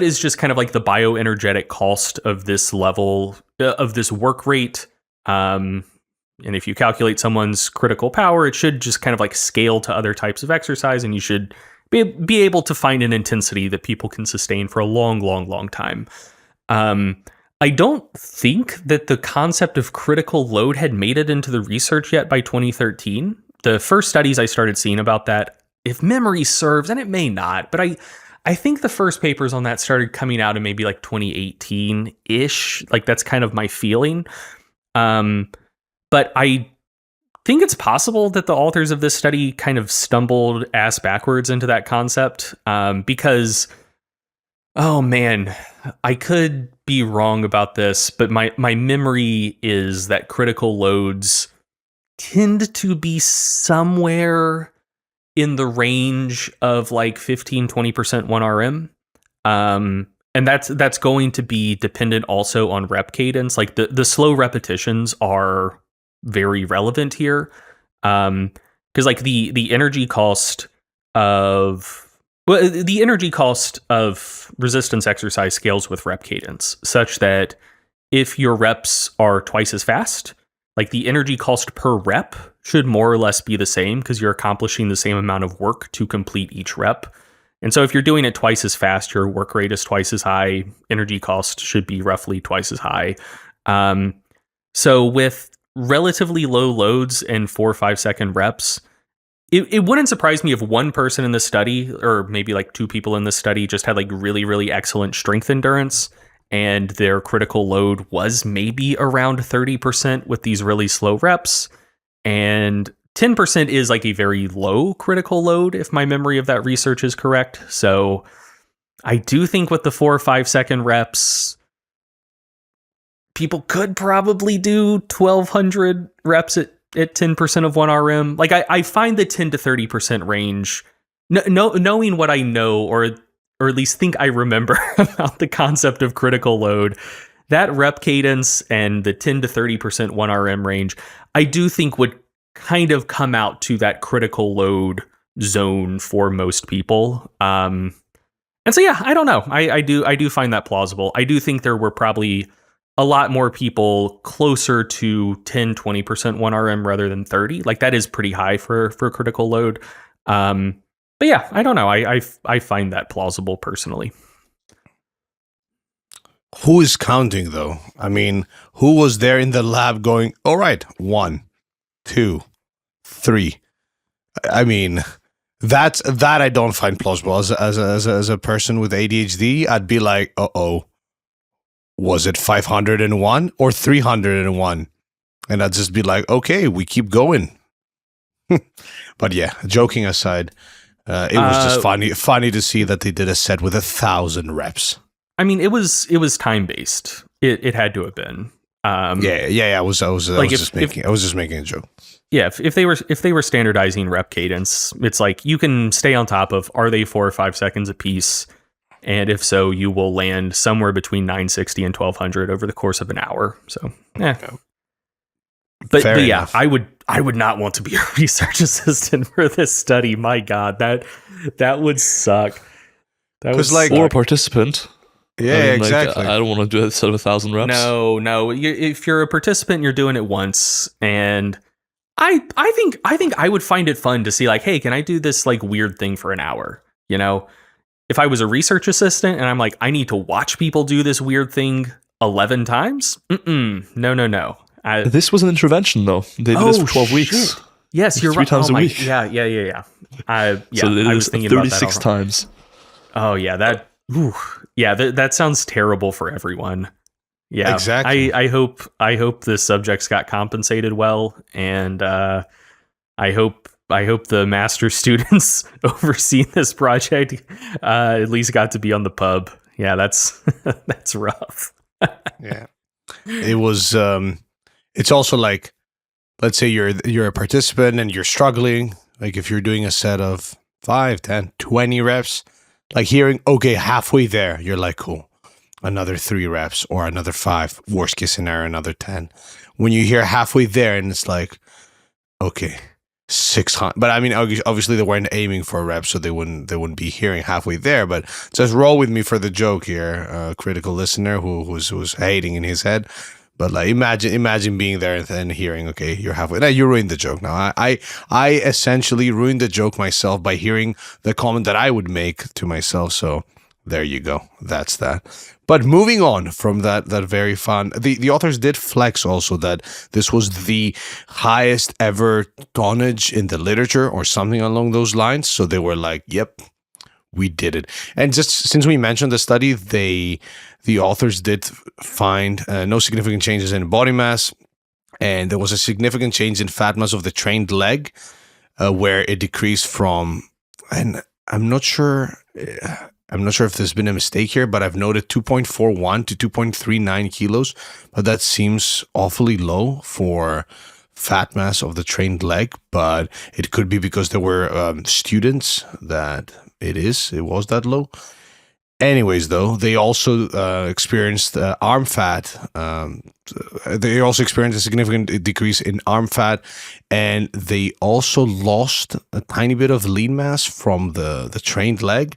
S2: is just kind of like the bioenergetic cost of this level of this work rate. And if you calculate someone's critical power, it should just kind of like scale to other types of exercise, and you should be able to find an intensity that people can sustain for a long time. I don't think that the concept of critical load had made it into the research yet by 2013. The first studies I started seeing about that, if memory serves, and it may not, but I think the first papers on that started coming out in maybe like 2018-ish. Like that's kind of my feeling. But I think it's possible that the authors of this study kind of stumbled ass backwards into that concept, because, oh man, I could be wrong about this, but my memory is that critical loads tend to be somewhere in the range of like 15-20% 1RM. And that's going to be dependent also on rep cadence. Like the slow repetitions are very relevant here. Because like the energy cost of resistance exercise scales with rep cadence, such that if your reps are twice as fast, like the energy cost per rep should more or less be the same, because you're accomplishing the same amount of work to complete each rep. And so if you're doing it twice as fast, your work rate is twice as high, energy cost should be roughly twice as high. So with relatively low loads and 4 or 5 second reps, it wouldn't surprise me if one person in the study, or maybe like two people in the study, just had like really excellent strength endurance, and their critical load was maybe around 30% with these really slow reps. And 10% is like a very low critical load, if my memory of that research is correct. So I do think with the 4 or 5 second reps, people could probably do 1,200 reps at 10% of 1RM. Like I find the 10 to 30% range, knowing what I know, or at least think I remember about the concept of critical load, that rep cadence and the 10 to 30% 1RM range, I do think would kind of come out to that critical load zone for most people. And so, yeah, I don't know. I do find that plausible. I do think there were probably a lot more people closer to 10, 20% 1RM rather than 30. Like that is pretty high for critical load. But yeah, I don't know. I find that plausible personally.
S1: Who is counting though? I mean, who was there in the lab going, all right, 1, 2, 3. I mean, that I don't find plausible. As a person with ADHD, I'd be like, uh-oh, was it 501 or 301? And I'd just be like, okay, we keep going. But yeah, joking aside, it was just funny to see that they did a set with 1,000 reps.
S2: I mean, it was time based. It had to have been.
S1: Yeah. I was just making a joke.
S2: Yeah, if they were standardizing rep cadence, it's like you can stay on top of, are they 4 or 5 seconds a piece, and if so, you will land somewhere between 960 and 1200 over the course of an hour. So yeah. But yeah,
S1: enough.
S2: I would not want to be a research assistant for this study. My God, that would suck. That was
S1: like,
S3: or a participant.
S1: Yeah,
S3: I mean,
S1: exactly.
S3: I don't want to do a set of 1,000 reps.
S2: No. If you're a participant, you're doing it once, and I think I would find it fun to see, like, hey, can I do this like weird thing for an hour? You know, if I was a research assistant and I'm like, I need to watch people do this weird thing 11 times. No.
S3: This was an intervention, though. They did this for 12 weeks.
S2: Shit. Yes, you're right.
S3: 3 times a week.
S2: Yeah.
S3: So
S2: I was thinking about that
S3: 36 times.
S2: Oh yeah, that sounds terrible for everyone. Yeah,
S1: exactly.
S2: I hope the subjects got compensated well, and I hope the master students overseeing this project at least got to be on the pub. Yeah, that's rough.
S1: Yeah, it was. It's also like, let's say you're a participant and you're struggling. Like if you're doing a set of 5, 10, 20 reps, like hearing, okay, halfway there, you're like, cool, another 3 reps or another 5, worst case scenario, another 10. When you hear halfway there and it's like, okay, 600. But I mean, obviously they weren't aiming for a rep, so they wouldn't be hearing halfway there. But just roll with me for the joke here, critical listener who's hating in his head. But like, imagine being there and hearing, okay, you're halfway. Now you ruined the joke. Now I essentially ruined the joke myself by hearing the comment that I would make to myself. So there you go. That's that. But moving on from that very fun, the authors did flex also that this was the highest ever tonnage in the literature or something along those lines. So they were like, yep, we did it. And just since we mentioned the study, the authors did find no significant changes in body mass, and there was a significant change in fat mass of the trained leg, where it decreased from, and I'm not sure if there's been a mistake here, but I've noted 2.41 to 2.39 kilos, but that seems awfully low for fat mass of the trained leg, but it could be because there were students that it was that low. Anyways, though, they also experienced arm fat. They also experienced a significant decrease in arm fat, and they also lost a tiny bit of lean mass from the trained leg.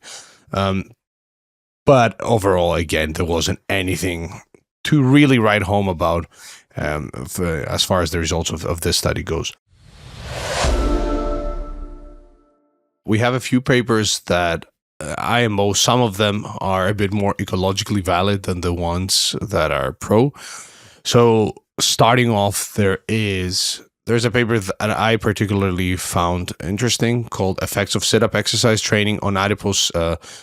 S1: But overall, again, there wasn't anything to really write home about as far as the results of this study goes. We have a few papers that IMO, some of them are a bit more ecologically valid than the ones that are pro. So starting off, there's a paper that I particularly found interesting called Effects of Sit-Up Exercise Training on Adipose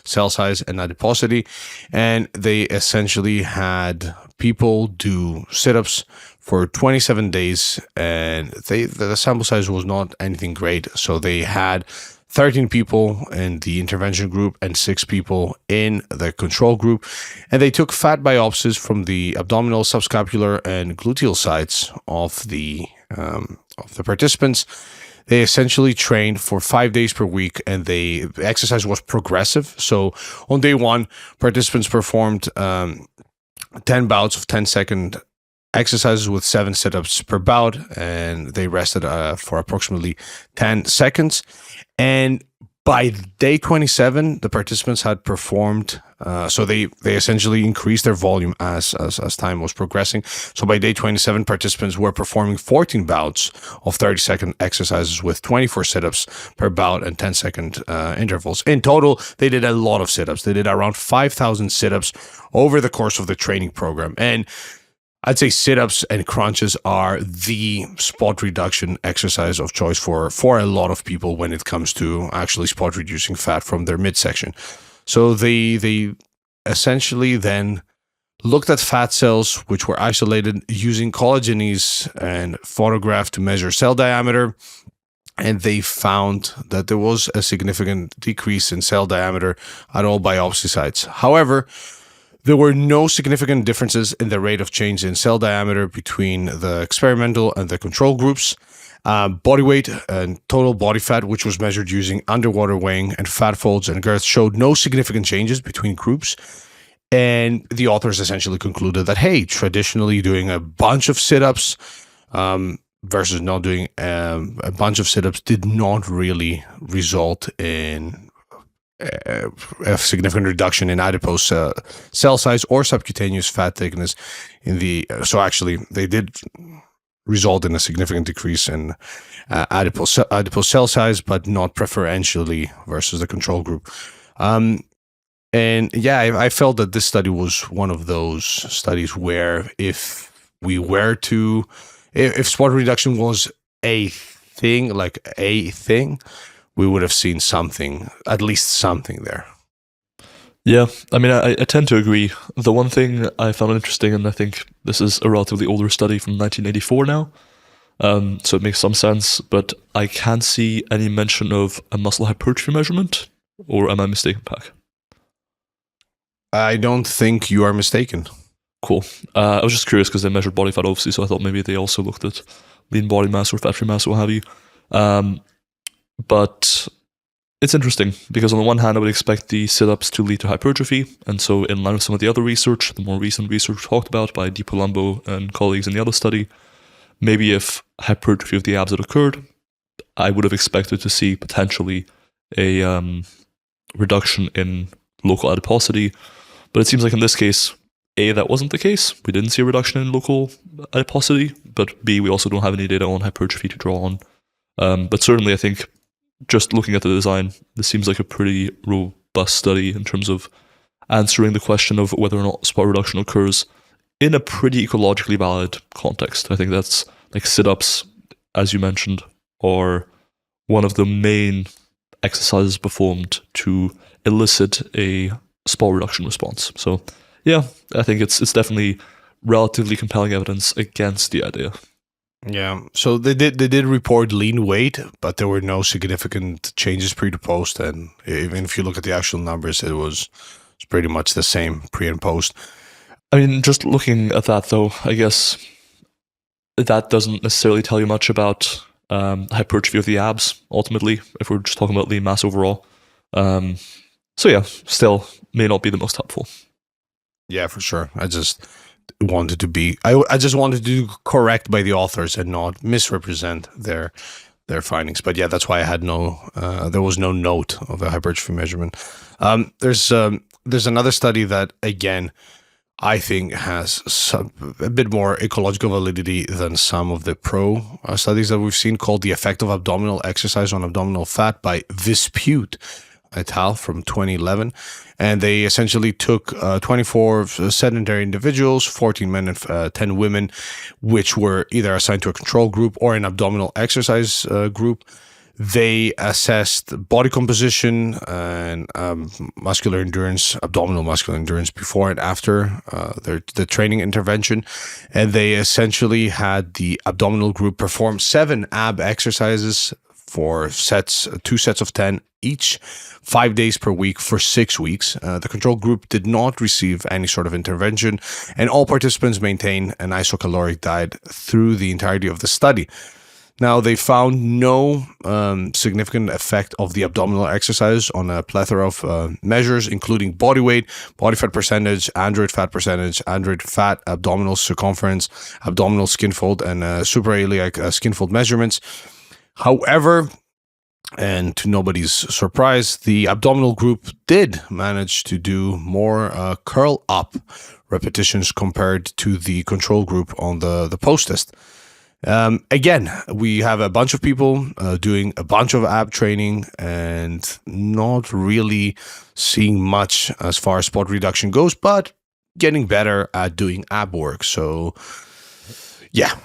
S1: Cell Size and Adiposity. And they essentially had people do sit-ups for 27 days, and the sample size was not anything great. So they had 13 people in the intervention group and 6 people in the control group. And they took fat biopsies from the abdominal, subscapular, and gluteal sides of the participants. They essentially trained for 5 days per week, and the exercise was progressive. So on day 1, participants performed 10 bouts of 10-second exercises with 7 sit-ups per bout, and they rested for approximately 10 seconds. And by day 27, the participants had performed, so they essentially increased their volume as time was progressing. So by day 27, participants were performing 14 bouts of 30-second exercises with 24 sit-ups per bout and 10-second intervals. In total, they did a lot of sit-ups. They did around 5,000 sit-ups over the course of the training program. And I'd say sit-ups and crunches are the spot reduction exercise of choice for a lot of people when it comes to actually spot reducing fat from their midsection. So they essentially then looked at fat cells which were isolated using collagenase and photographed to measure cell diameter. and they found that there was a significant decrease in cell diameter at all biopsy sites. However, there were no significant differences in the rate of change in cell diameter between the experimental and the control groups. Body weight and total body fat, which was measured using underwater weighing, and fat folds and girth, showed no significant changes between groups. And the authors essentially concluded that, hey, traditionally doing a bunch of sit-ups versus not doing a bunch of sit-ups did not really result in a significant reduction in adipose cell size or subcutaneous fat thickness so actually they did result in a significant decrease in adipose cell size, but not preferentially versus the control group. And yeah, I felt that this study was one of those studies where if spot reduction was a thing, we would have seen something, at least something there.
S3: Yeah, I mean, I tend to agree. The one thing I found interesting, and I think this is a relatively older study from 1984 now, so it makes some sense, but I can't see any mention of a muscle hypertrophy measurement, or am I mistaken, Pac?
S1: I don't think you are mistaken.
S3: Cool. I was just curious because they measured body fat, obviously, so I thought maybe they also looked at lean body mass or fat-free mass, what have you. But it's interesting because on the one hand, I would expect the sit-ups to lead to hypertrophy. And so in line with some of the other research, the more recent research talked about by Di Palumbo and colleagues in the other study, maybe if hypertrophy of the abs had occurred, I would have expected to see potentially a reduction in local adiposity. But it seems like in this case, A, that wasn't the case. We didn't see a reduction in local adiposity. But B, we also don't have any data on hypertrophy to draw on. But certainly I think just looking at the design, this seems like a pretty robust study in terms of answering the question of whether or not spot reduction occurs in a pretty ecologically valid context. I think that's like sit-ups, as you mentioned, are one of the main exercises performed to elicit a spot reduction response. So yeah, I think it's definitely relatively compelling evidence against the idea.
S1: Yeah, so they did report lean weight, but there were no significant changes pre to post, and even if you look at the actual numbers, it's pretty much the same pre and post.
S3: I mean, just looking at that though, I guess that doesn't necessarily tell you much about hypertrophy of the abs, ultimately, if we're just talking about lean mass overall. So yeah, still may not be the most helpful.
S1: Yeah, for sure. I just wanted to be correct by the authors and not misrepresent their findings. But yeah, that's why I had there was no note of a hypertrophy measurement. There's another study that, again, I think has a bit more ecological validity than some of the pro studies that we've seen, called The Effect of Abdominal Exercise on Abdominal Fat by Vispute et al. From 2011. And they essentially took 24 sedentary individuals, 14 men and 10 women, which were either assigned to a control group or an abdominal exercise group. They assessed body composition and muscular endurance, abdominal muscular endurance before and after the training intervention. And they essentially had the abdominal group perform 7 ab exercises for 2 sets of 10 each, 5 days per week for 6 weeks. The control group did not receive any sort of intervention, and all participants maintained an isocaloric diet through the entirety of the study. Now, they found no significant effect of the abdominal exercise on a plethora of measures, including body weight, body fat percentage, android fat, abdominal circumference, abdominal skin fold, and suprailiac skin fold measurements. However, and to nobody's surprise, the abdominal group did manage to do more curl up repetitions compared to the control group on the post test. Again, we have a bunch of people doing a bunch of ab training and not really seeing much as far as spot reduction goes, but getting better at doing ab work. So yeah,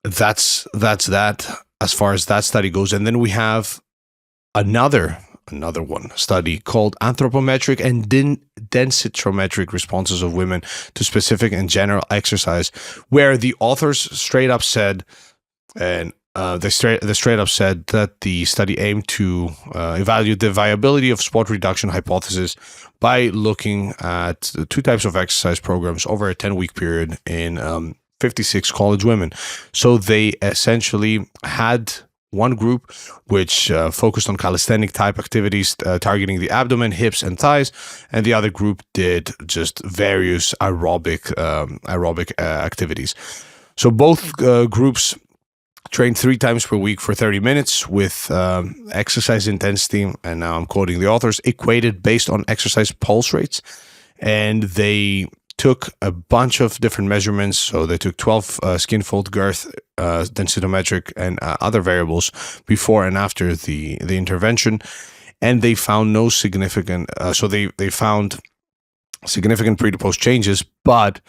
S1: that's that as far as that study goes. And then we have another study called Anthropometric and Densitometric Responses of Women to Specific and General Exercise, where the authors straight up said, and they straight up said that the study aimed to evaluate the viability of spot reduction hypothesis by looking at the two types of exercise programs over a 10-week period in 56 college women. So they essentially had one group which focused on calisthenic type activities targeting the abdomen, hips, and thighs, and the other group did just various aerobic activities. So both groups trained 3 times per week for 30 minutes with exercise intensity, and now I'm quoting the authors, equated based on exercise pulse rates. And they took a bunch of different measurements. So they took 12 skin fold girth, densitometric, and other variables before and after the intervention. And they found no significant, they found significant pre to post changes, but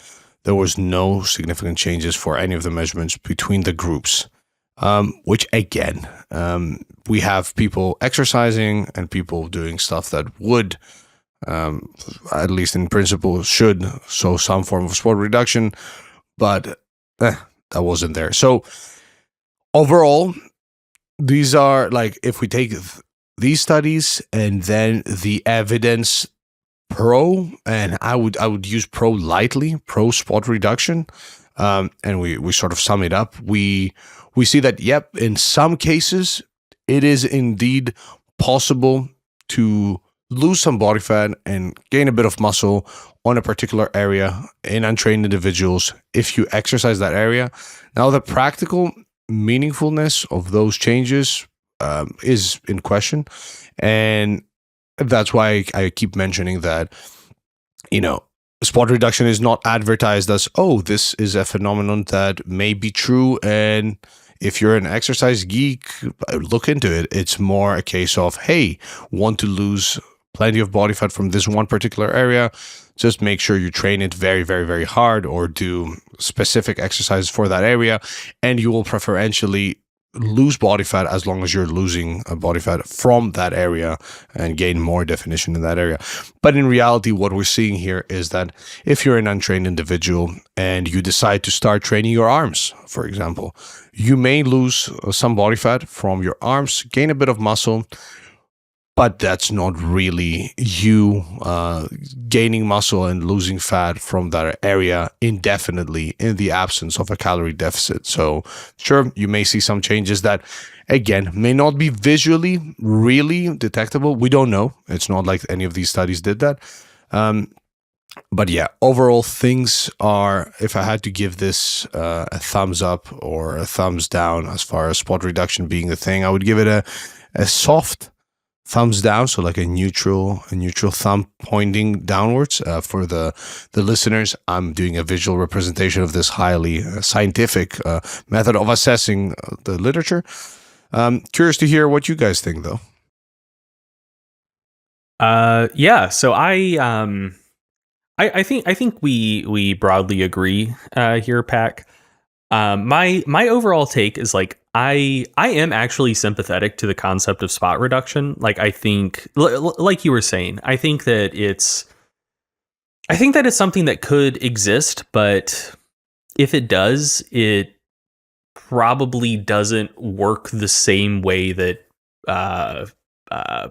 S1: there was no significant changes for any of the measurements between the groups. Which again, we have people exercising and people doing stuff that would, at least in principle, should show some form of spot reduction, but that wasn't there. So overall, these are like, if we take these studies and then the evidence pro, and I would use pro lightly, pro spot reduction, and we sort of sum it up, we see that, yep, in some cases, it is indeed possible to lose some body fat and gain a bit of muscle on a particular area in untrained individuals if you exercise that area. Now, the practical meaningfulness of those changes is in question. And that's why I keep mentioning that, spot reduction is not advertised as, oh, this is a phenomenon that may be true, and if you're an exercise geek, look into it. It's more a case of, hey, want to lose plenty of body fat from this one particular area, just make sure you train it very, very, very hard or do specific exercises for that area, and you will preferentially lose body fat as long as you're losing body fat from that area and gain more definition in that area. But in reality, what we're seeing here is that if you're an untrained individual and you decide to start training your arms, for example, you may lose some body fat from your arms, gain a bit of muscle, but that's not really you gaining muscle and losing fat from that area indefinitely in the absence of a calorie deficit. So sure, you may see some changes that, again, may not be visually really detectable. We don't know. It's not like any of these studies did that. But yeah, overall things are, if I had to give this a thumbs up or a thumbs down as far as spot reduction being a thing, I would give it a soft thumbs down, so like a neutral thumb pointing downwards. For the listeners, I'm doing a visual representation of this highly scientific method of assessing the literature. Curious to hear what you guys think, though.
S2: Yeah. So I think we broadly agree here, Pac. My overall take is like I am actually sympathetic to the concept of spot reduction. Like I think, like you were saying, I think that it's something that could exist, but if it does, it probably doesn't work the same way that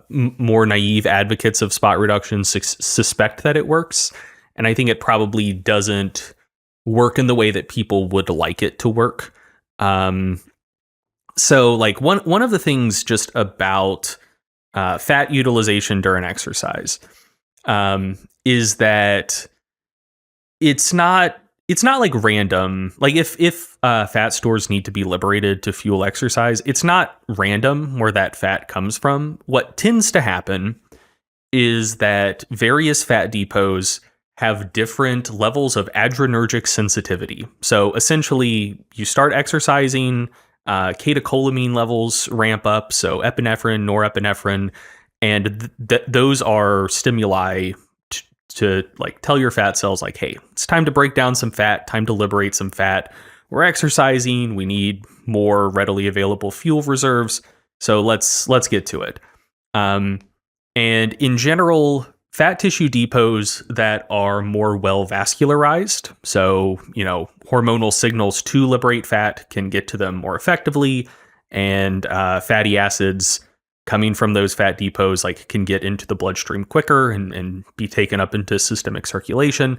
S2: more naive advocates of spot reduction suspect that it works. And I think it probably doesn't work in the way that people would like it to work. So like one of the things just about fat utilization during exercise is that it's not like random. Like if fat stores need to be liberated to fuel exercise, it's not random where that fat comes from. What tends to happen is that various fat depots have different levels of adrenergic sensitivity. So essentially, you start exercising, catecholamine levels ramp up, so epinephrine, norepinephrine, and those are stimuli to like tell your fat cells like, hey, it's time to break down some fat, time to liberate some fat. We're exercising, we need more readily available fuel reserves, so let's get to it. And in general, fat tissue depots that are more well vascularized, so, hormonal signals to liberate fat can get to them more effectively, and fatty acids coming from those fat depots like can get into the bloodstream quicker and be taken up into systemic circulation.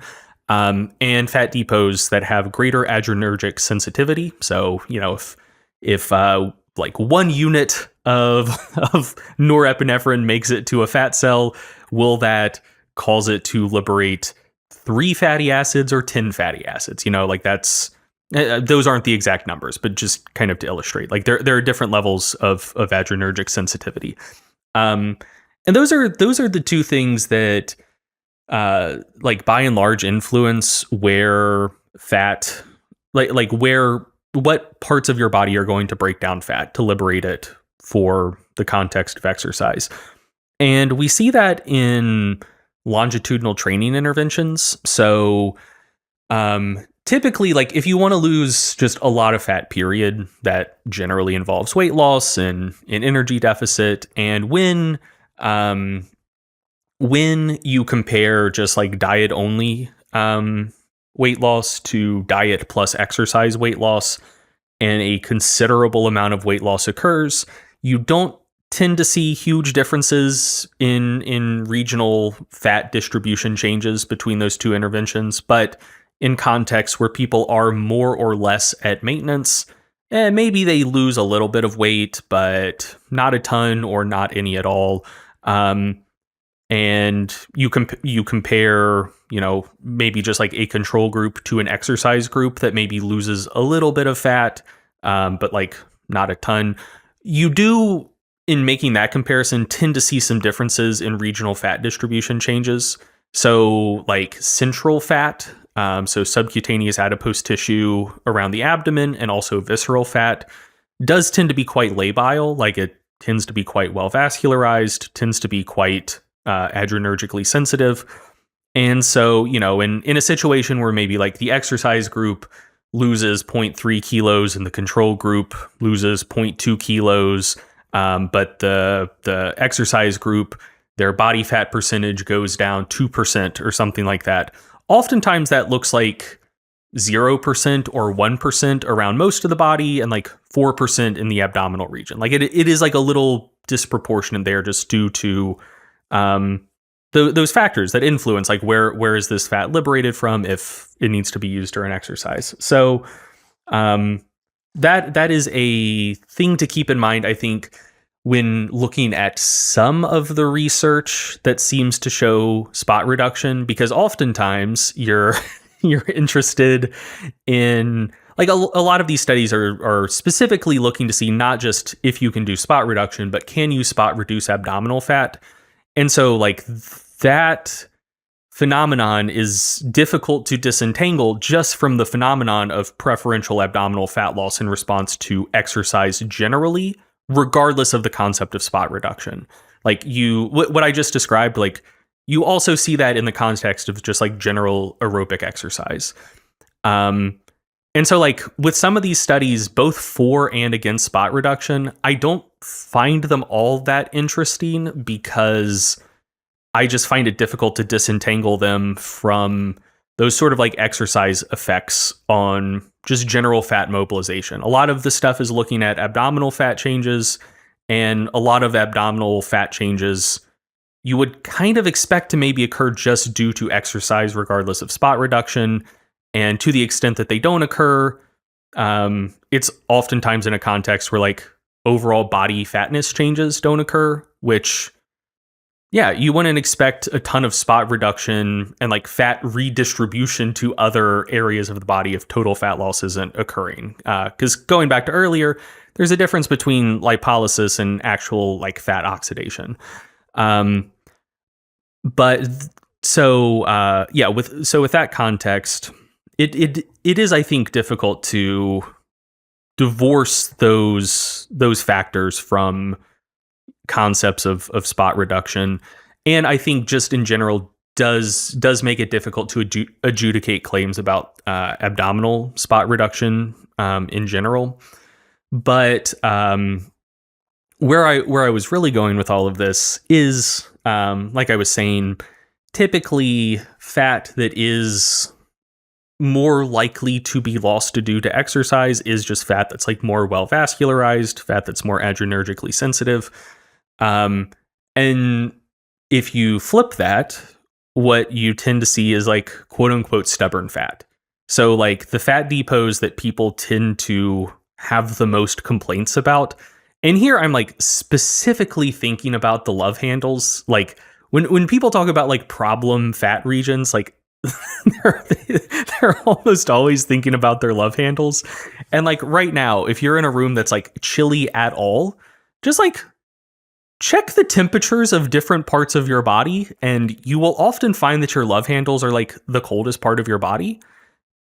S2: And fat depots that have greater adrenergic sensitivity. So, if like 1 unit of norepinephrine makes it to a fat cell, will that cause it to liberate 3 fatty acids or 10 fatty acids? That's those aren't the exact numbers, but just kind of to illustrate, like there are different levels of adrenergic sensitivity. And those are the two things that like by and large influence where fat, like what parts of your body are going to break down fat to liberate it for the context of exercise. And we see that in longitudinal training interventions. So typically, like if you want to lose just a lot of fat, period, that generally involves weight loss and an energy deficit. And when you compare just like diet only weight loss to diet plus exercise weight loss, and a considerable amount of weight loss occurs, you don't tend to see huge differences in regional fat distribution changes between those two interventions. But in contexts where people are more or less at maintenance, maybe they lose a little bit of weight, but not a ton or not any at all. And you compare, maybe just like a control group to an exercise group that maybe loses a little bit of fat, but like not a ton. You do, in making that comparison, tend to see some differences in regional fat distribution changes. So like central fat, so subcutaneous adipose tissue around the abdomen, and also visceral fat does tend to be quite labile. Like it tends to be quite well vascularized, tends to be quite adrenergically sensitive. And so, in a situation where maybe like the exercise group loses 0.3 kilos and the control group loses 0.2 kilos, but the exercise group, their body fat percentage goes down 2% or something like that. Oftentimes that looks like 0% or 1% around most of the body and like 4% in the abdominal region. Like it is like a little disproportionate there just due to those factors that influence like where is this fat liberated from if it needs to be used during exercise. So that is a thing to keep in mind, I think, when looking at some of the research that seems to show spot reduction, because oftentimes you're interested in like a lot of these studies are specifically looking to see not just if you can do spot reduction, but can you spot reduce abdominal fat? And so like that phenomenon is difficult to disentangle just from the phenomenon of preferential abdominal fat loss in response to exercise generally, regardless of the concept of spot reduction. Like what I just described, like you also see that in the context of just like general aerobic exercise. And so like with some of these studies, both for and against spot reduction, I don't find them all that interesting because I just find it difficult to disentangle them from those sort of like exercise effects on just general fat mobilization. A lot of the stuff is looking at abdominal fat changes, and a lot of abdominal fat changes you would kind of expect to maybe occur just due to exercise, regardless of spot reduction. And to the extent that they don't occur, it's oftentimes in a context where like overall body fatness changes don't occur, which, yeah, you wouldn't expect a ton of spot reduction and like fat redistribution to other areas of the body if total fat loss isn't occurring. Because going back to earlier, there's a difference between lipolysis and actual like fat oxidation. With that context, it is, I think, difficult to divorce those factors from concepts of spot reduction, and I think just in general does make it difficult to adjudicate claims about abdominal spot reduction in general. But where I was really going with all of this is, like I was saying, typically fat that is more likely to be lost due to exercise is just fat that's like more well vascularized, fat that's more adrenergically sensitive. And if you flip that, what you tend to see is like quote unquote stubborn fat. So like the fat depots that people tend to have the most complaints about. And here I'm like specifically thinking about the love handles. Like when people talk about like problem fat regions, like they're almost always thinking about their love handles. And like right now, if you're in a room that's like chilly at all, just like check the temperatures of different parts of your body, and you will often find that your love handles are like the coldest part of your body.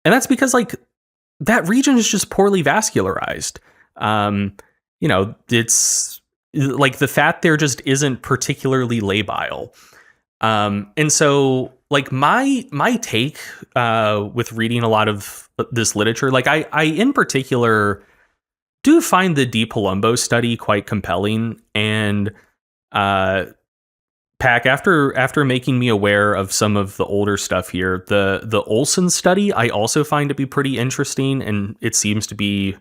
S2: And that's because like that region is just poorly vascularized. It's like the fat there just isn't particularly labile. And so like my take with reading a lot of this literature, like I in particular do find the Di Palumbo study quite compelling. And Pac, after making me aware of some of the older stuff here, the Olson study I also find to be pretty interesting, and it seems to be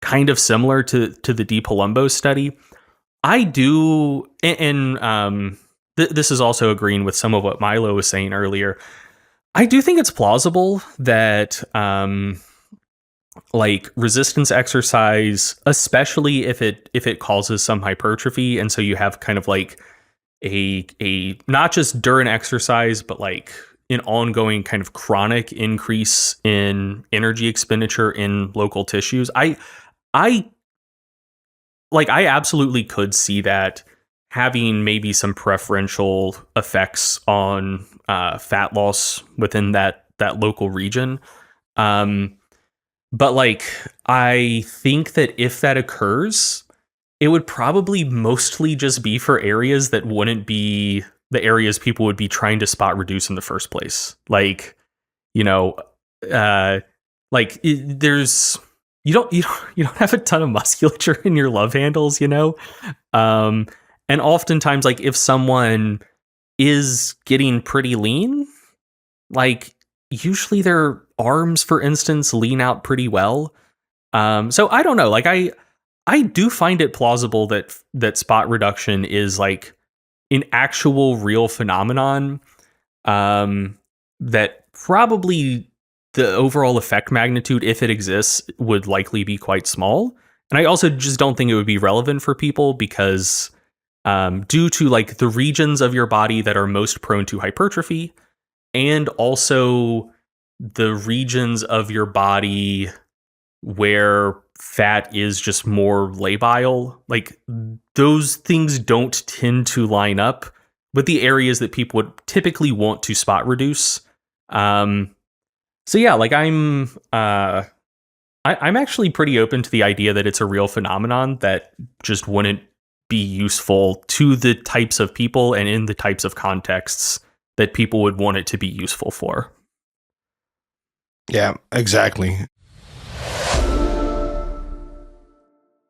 S2: kind of similar to the Di Palumbo study. I do, and this is also agreeing with some of what Milo was saying earlier. I do think it's plausible that like resistance exercise, especially if it causes some hypertrophy, and so you have kind of like a not just during exercise, but like an ongoing kind of chronic increase in energy expenditure in local tissues. I absolutely could see that having maybe some preferential effects on fat loss within that local region. But like, I think that if that occurs, it would probably mostly just be for areas that wouldn't be the areas people would be trying to spot reduce in the first place. Like, there's you don't have a ton of musculature in your love handles, and oftentimes like if someone is getting pretty lean, like usually their arms, for instance, lean out pretty well. So I don't know, like I do find it plausible that spot reduction is like an actual real phenomenon, that probably the overall effect magnitude, if it exists, would likely be quite small. And I also just don't think it would be relevant for people because due to like the regions of your body that are most prone to hypertrophy, and also the regions of your body where fat is just more labile, like those things don't tend to line up with the areas that people would typically want to spot reduce. So yeah, like I'm actually pretty open to the idea that it's a real phenomenon that just wouldn't be useful to the types of people and in the types of contexts that people would want it to be useful for.
S1: Yeah, exactly.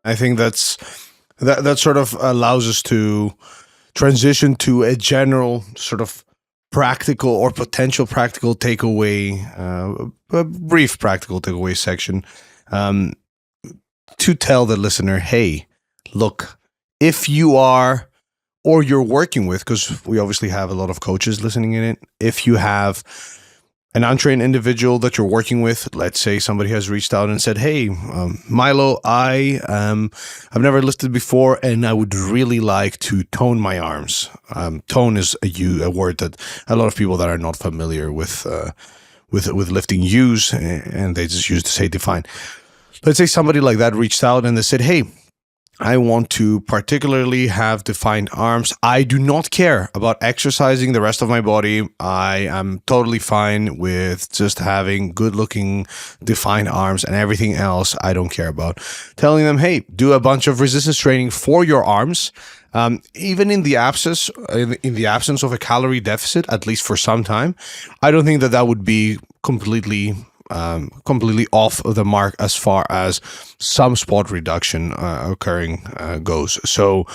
S1: I think that sort of allows us to transition to a general sort of practical or potential practical takeaway, a brief practical takeaway section, to tell the listener, hey, look, if you are, or you're working with, because we obviously have a lot of coaches listening in it, if you have an untrained individual that you're working with, let's say somebody has reached out and said, hey, Milo, I've never lifted before and I would really like to tone my arms. Tone is a word that a lot of people that are not familiar with lifting use, and they just use to say define. Let's say somebody like that reached out and they said, hey, I want to particularly have defined arms. I do not care about exercising the rest of my body. I am totally fine with just having good looking defined arms, and everything else I don't care about. Telling them, hey, do a bunch of resistance training for your arms. Even in the absence of a calorie deficit, at least for some time, I don't think that would be completely off the mark as far as some spot reduction occurring goes. So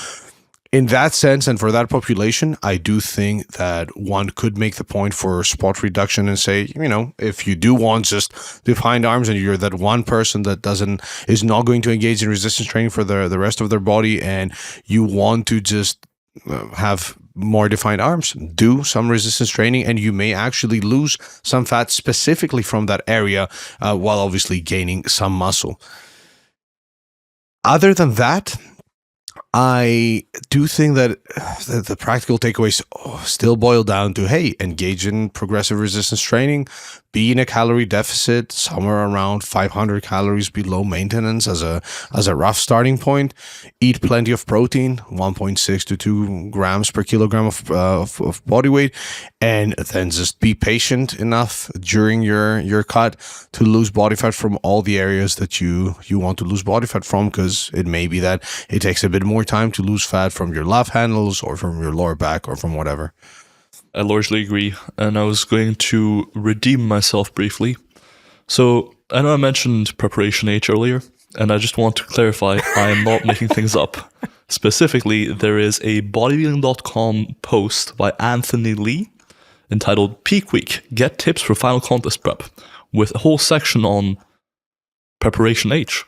S1: in that sense, and for that population, I do think that one could make the point for spot reduction and say, if you do want just defined arms and you're that one person that is not going to engage in resistance training for the rest of their body, and you want to just have more defined arms, do some resistance training, and you may actually lose some fat specifically from that area, while obviously gaining some muscle. Other than that, I do think that the practical takeaways still boil down to, hey, engage in progressive resistance training, be in a calorie deficit, somewhere around 500 calories below maintenance as a rough starting point. Eat plenty of protein, 1.6 to 2 grams per kilogram of body weight, and then just be patient enough during your cut to lose body fat from all the areas that you want to lose body fat from, because it may be that it takes a bit more time to lose fat from your love handles or from your lower back or from whatever.
S3: I largely agree, and I was going to redeem myself briefly. So, I know I mentioned Preparation H earlier, and I just want to clarify, I am not making things up. Specifically, there is a bodybuilding.com post by Anthony Lee entitled Peak Week, Get Tips for Final Contest Prep, with a whole section on Preparation H,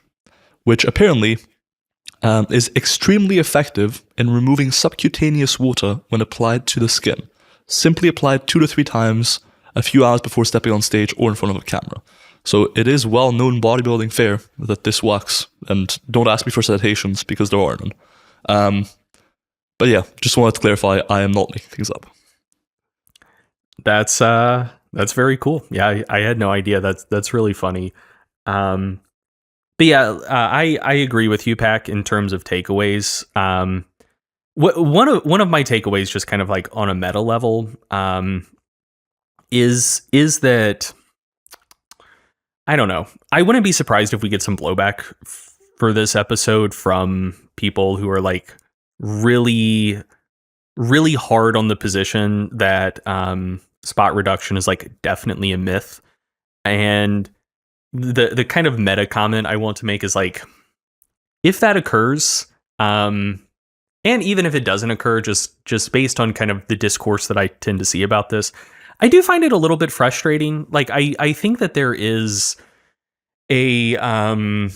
S3: which apparently is extremely effective in removing subcutaneous water when applied to the skin. Simply applied 2 to 3 times a few hours before stepping on stage or in front of a camera. So it is well-known bodybuilding fare that this works, and don't ask me for citations because there are none. But yeah, just wanted to clarify, I am not making things up.
S2: That's very cool. Yeah, I had no idea. That's really funny. But yeah, I agree with you, Pac, in terms of takeaways. One of my takeaways, just kind of like on a meta level, is that, I don't know. I wouldn't be surprised if we get some blowback for this episode from people who are like really, really hard on the position that spot reduction is like definitely a myth. And the kind of meta comment I want to make is like, if that occurs, and even if it doesn't occur, just based on kind of the discourse that I tend to see about this, I do find it a little bit frustrating. Like, I think that there is a... I'm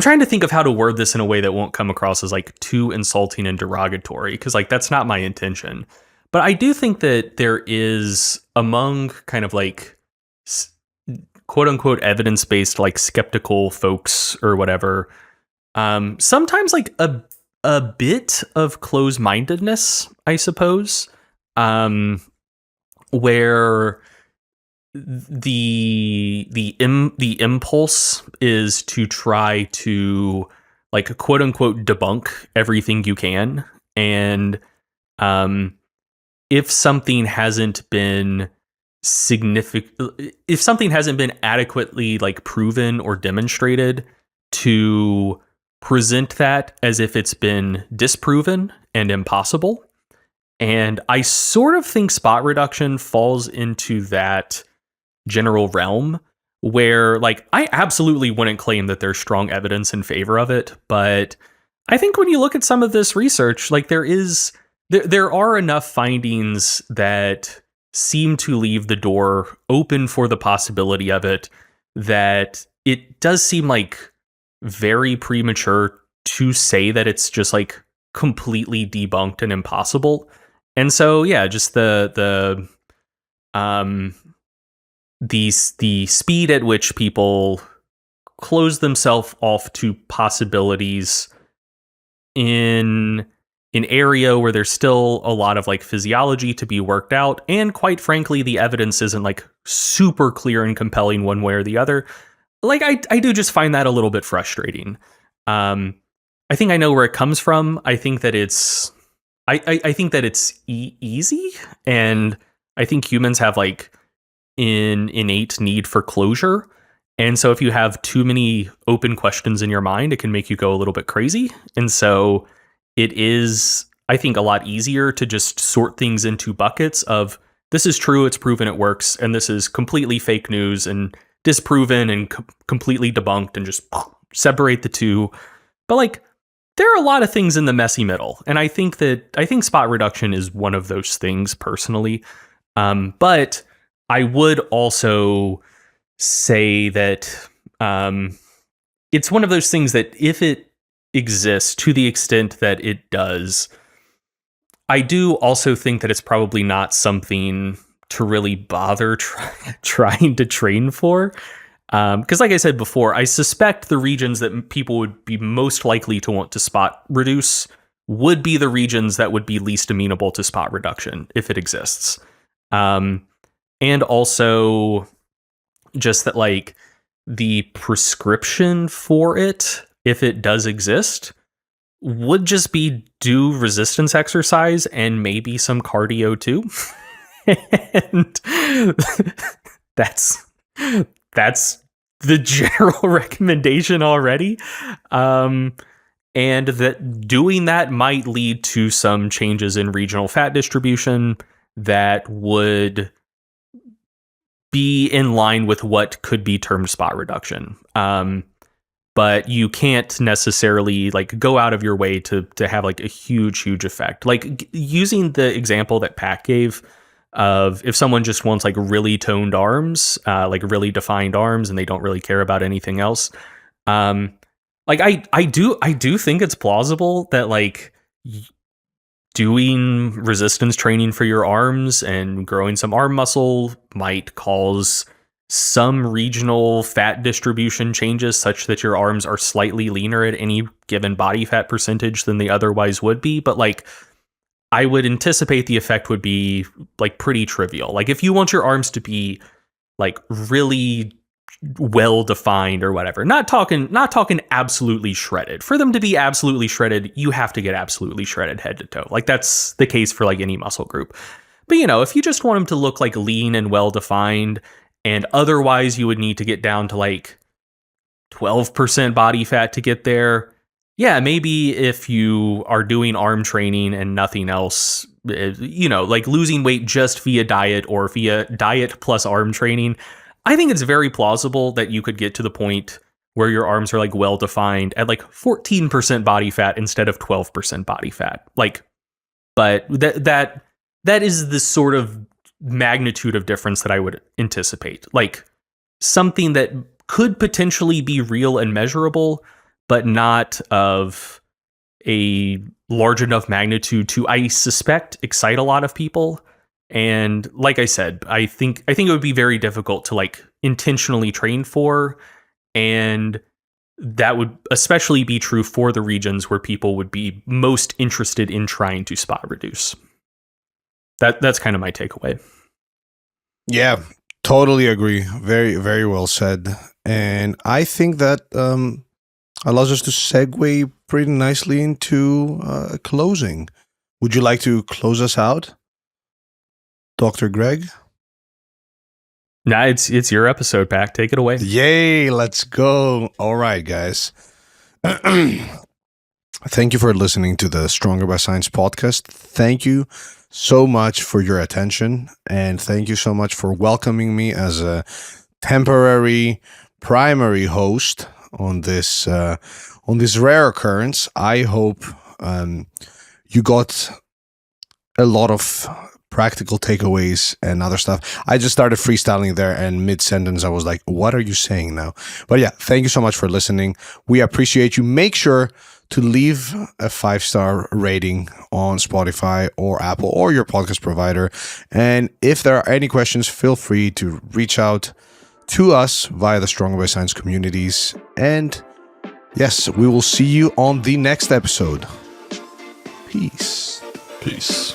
S2: trying to think of how to word this in a way that won't come across as like too insulting and derogatory, because like that's not my intention. But I do think that there is, among kind of like quote unquote evidence-based like skeptical folks or whatever, sometimes like a bit of closed-mindedness, I suppose, where the impulse is to try to like quote unquote debunk everything you can, and if something hasn't been adequately like proven or demonstrated, to present that as if it's been disproven and impossible. And I sort of think spot reduction falls into that general realm where, like, I absolutely wouldn't claim that there's strong evidence in favor of it, but I think when you look at some of this research, like there are enough findings that seem to leave the door open for the possibility of it, that it does seem like very premature to say that it's just like completely debunked and impossible. And so, yeah, just the speed at which people close themselves off to possibilities in an area where there's still a lot of like physiology to be worked out, and quite frankly, the evidence isn't like super clear and compelling one way or the other. Like, I do just find that a little bit frustrating. I think I know where it comes from. I think that it's easy, and I think humans have like an innate need for closure. And so if you have too many open questions in your mind, it can make you go a little bit crazy. And so it is, I think, a lot easier to just sort things into buckets of, this is true, it's proven, it works, and this is completely fake news and disproven and completely debunked, and just separate the two. But like, there are a lot of things in the messy middle, and I think spot reduction is one of those things personally. But I would also say that it's one of those things that if it exists to the extent that it does, I do also think that it's probably not something to really bother trying to train for. Because like I said before, I suspect the regions that people would be most likely to want to spot reduce would be the regions that would be least amenable to spot reduction if it exists. And also just that like the prescription for it, if it does exist, would just be do resistance exercise and maybe some cardio too. And that's the general recommendation already. And that doing that might lead to some changes in regional fat distribution that would be in line with what could be termed spot reduction. But you can't necessarily like go out of your way to have like a huge effect. Like using the example that Pat gave of if someone just wants like really toned arms, like really defined arms, and they don't really care about anything else. Like I do think it's plausible that like doing resistance training for your arms and growing some arm muscle might cause some regional fat distribution changes such that your arms are slightly leaner at any given body fat percentage than they otherwise would be. But like, I would anticipate the effect would be like pretty trivial. Like if you want your arms to be like really well defined or whatever, not talking absolutely shredded. For them to be absolutely shredded, you have to get absolutely shredded head to toe. Like that's the case for like any muscle group. But you know, if you just want them to look like lean and well defined, and otherwise you would need to get down to like 12% body fat to get there. Yeah, maybe if you are doing arm training and nothing else, you know, like losing weight just via diet or via diet plus arm training, I think it's very plausible that you could get to the point where your arms are like well defined at like 14% body fat instead of 12% body fat. Like, but that is the sort of magnitude of difference that I would anticipate. Like something that could potentially be real and measurable, but not of a large enough magnitude to, I suspect, excite a lot of people. And like I said, I think it would be very difficult to like intentionally train for, and that would especially be true for the regions where people would be most interested in trying to spot reduce. That's kind of my takeaway.
S1: Yeah, totally agree. Very, very well said. And I think that allows us to segue pretty nicely into closing. Would you like to close us out, Dr. Greg?
S2: Nah, it's your episode, Pac. Take it away.
S1: Yay, let's go. All right, guys. Thank you for listening to the Stronger by Science podcast. Thank you so much for your attention, and thank you so much for welcoming me as a temporary primary host on this rare occurrence. I hope you got a lot of practical takeaways and other stuff. I just started freestyling there, and mid-sentence I was like, what are you saying now? But yeah, thank you so much for listening. We appreciate you. Make sure to leave a 5-star rating on Spotify or Apple or your podcast provider. And if there are any questions, feel free to reach out to us via the Stronger by Science communities. And yes, we will see you on the next episode. Peace.
S3: Peace.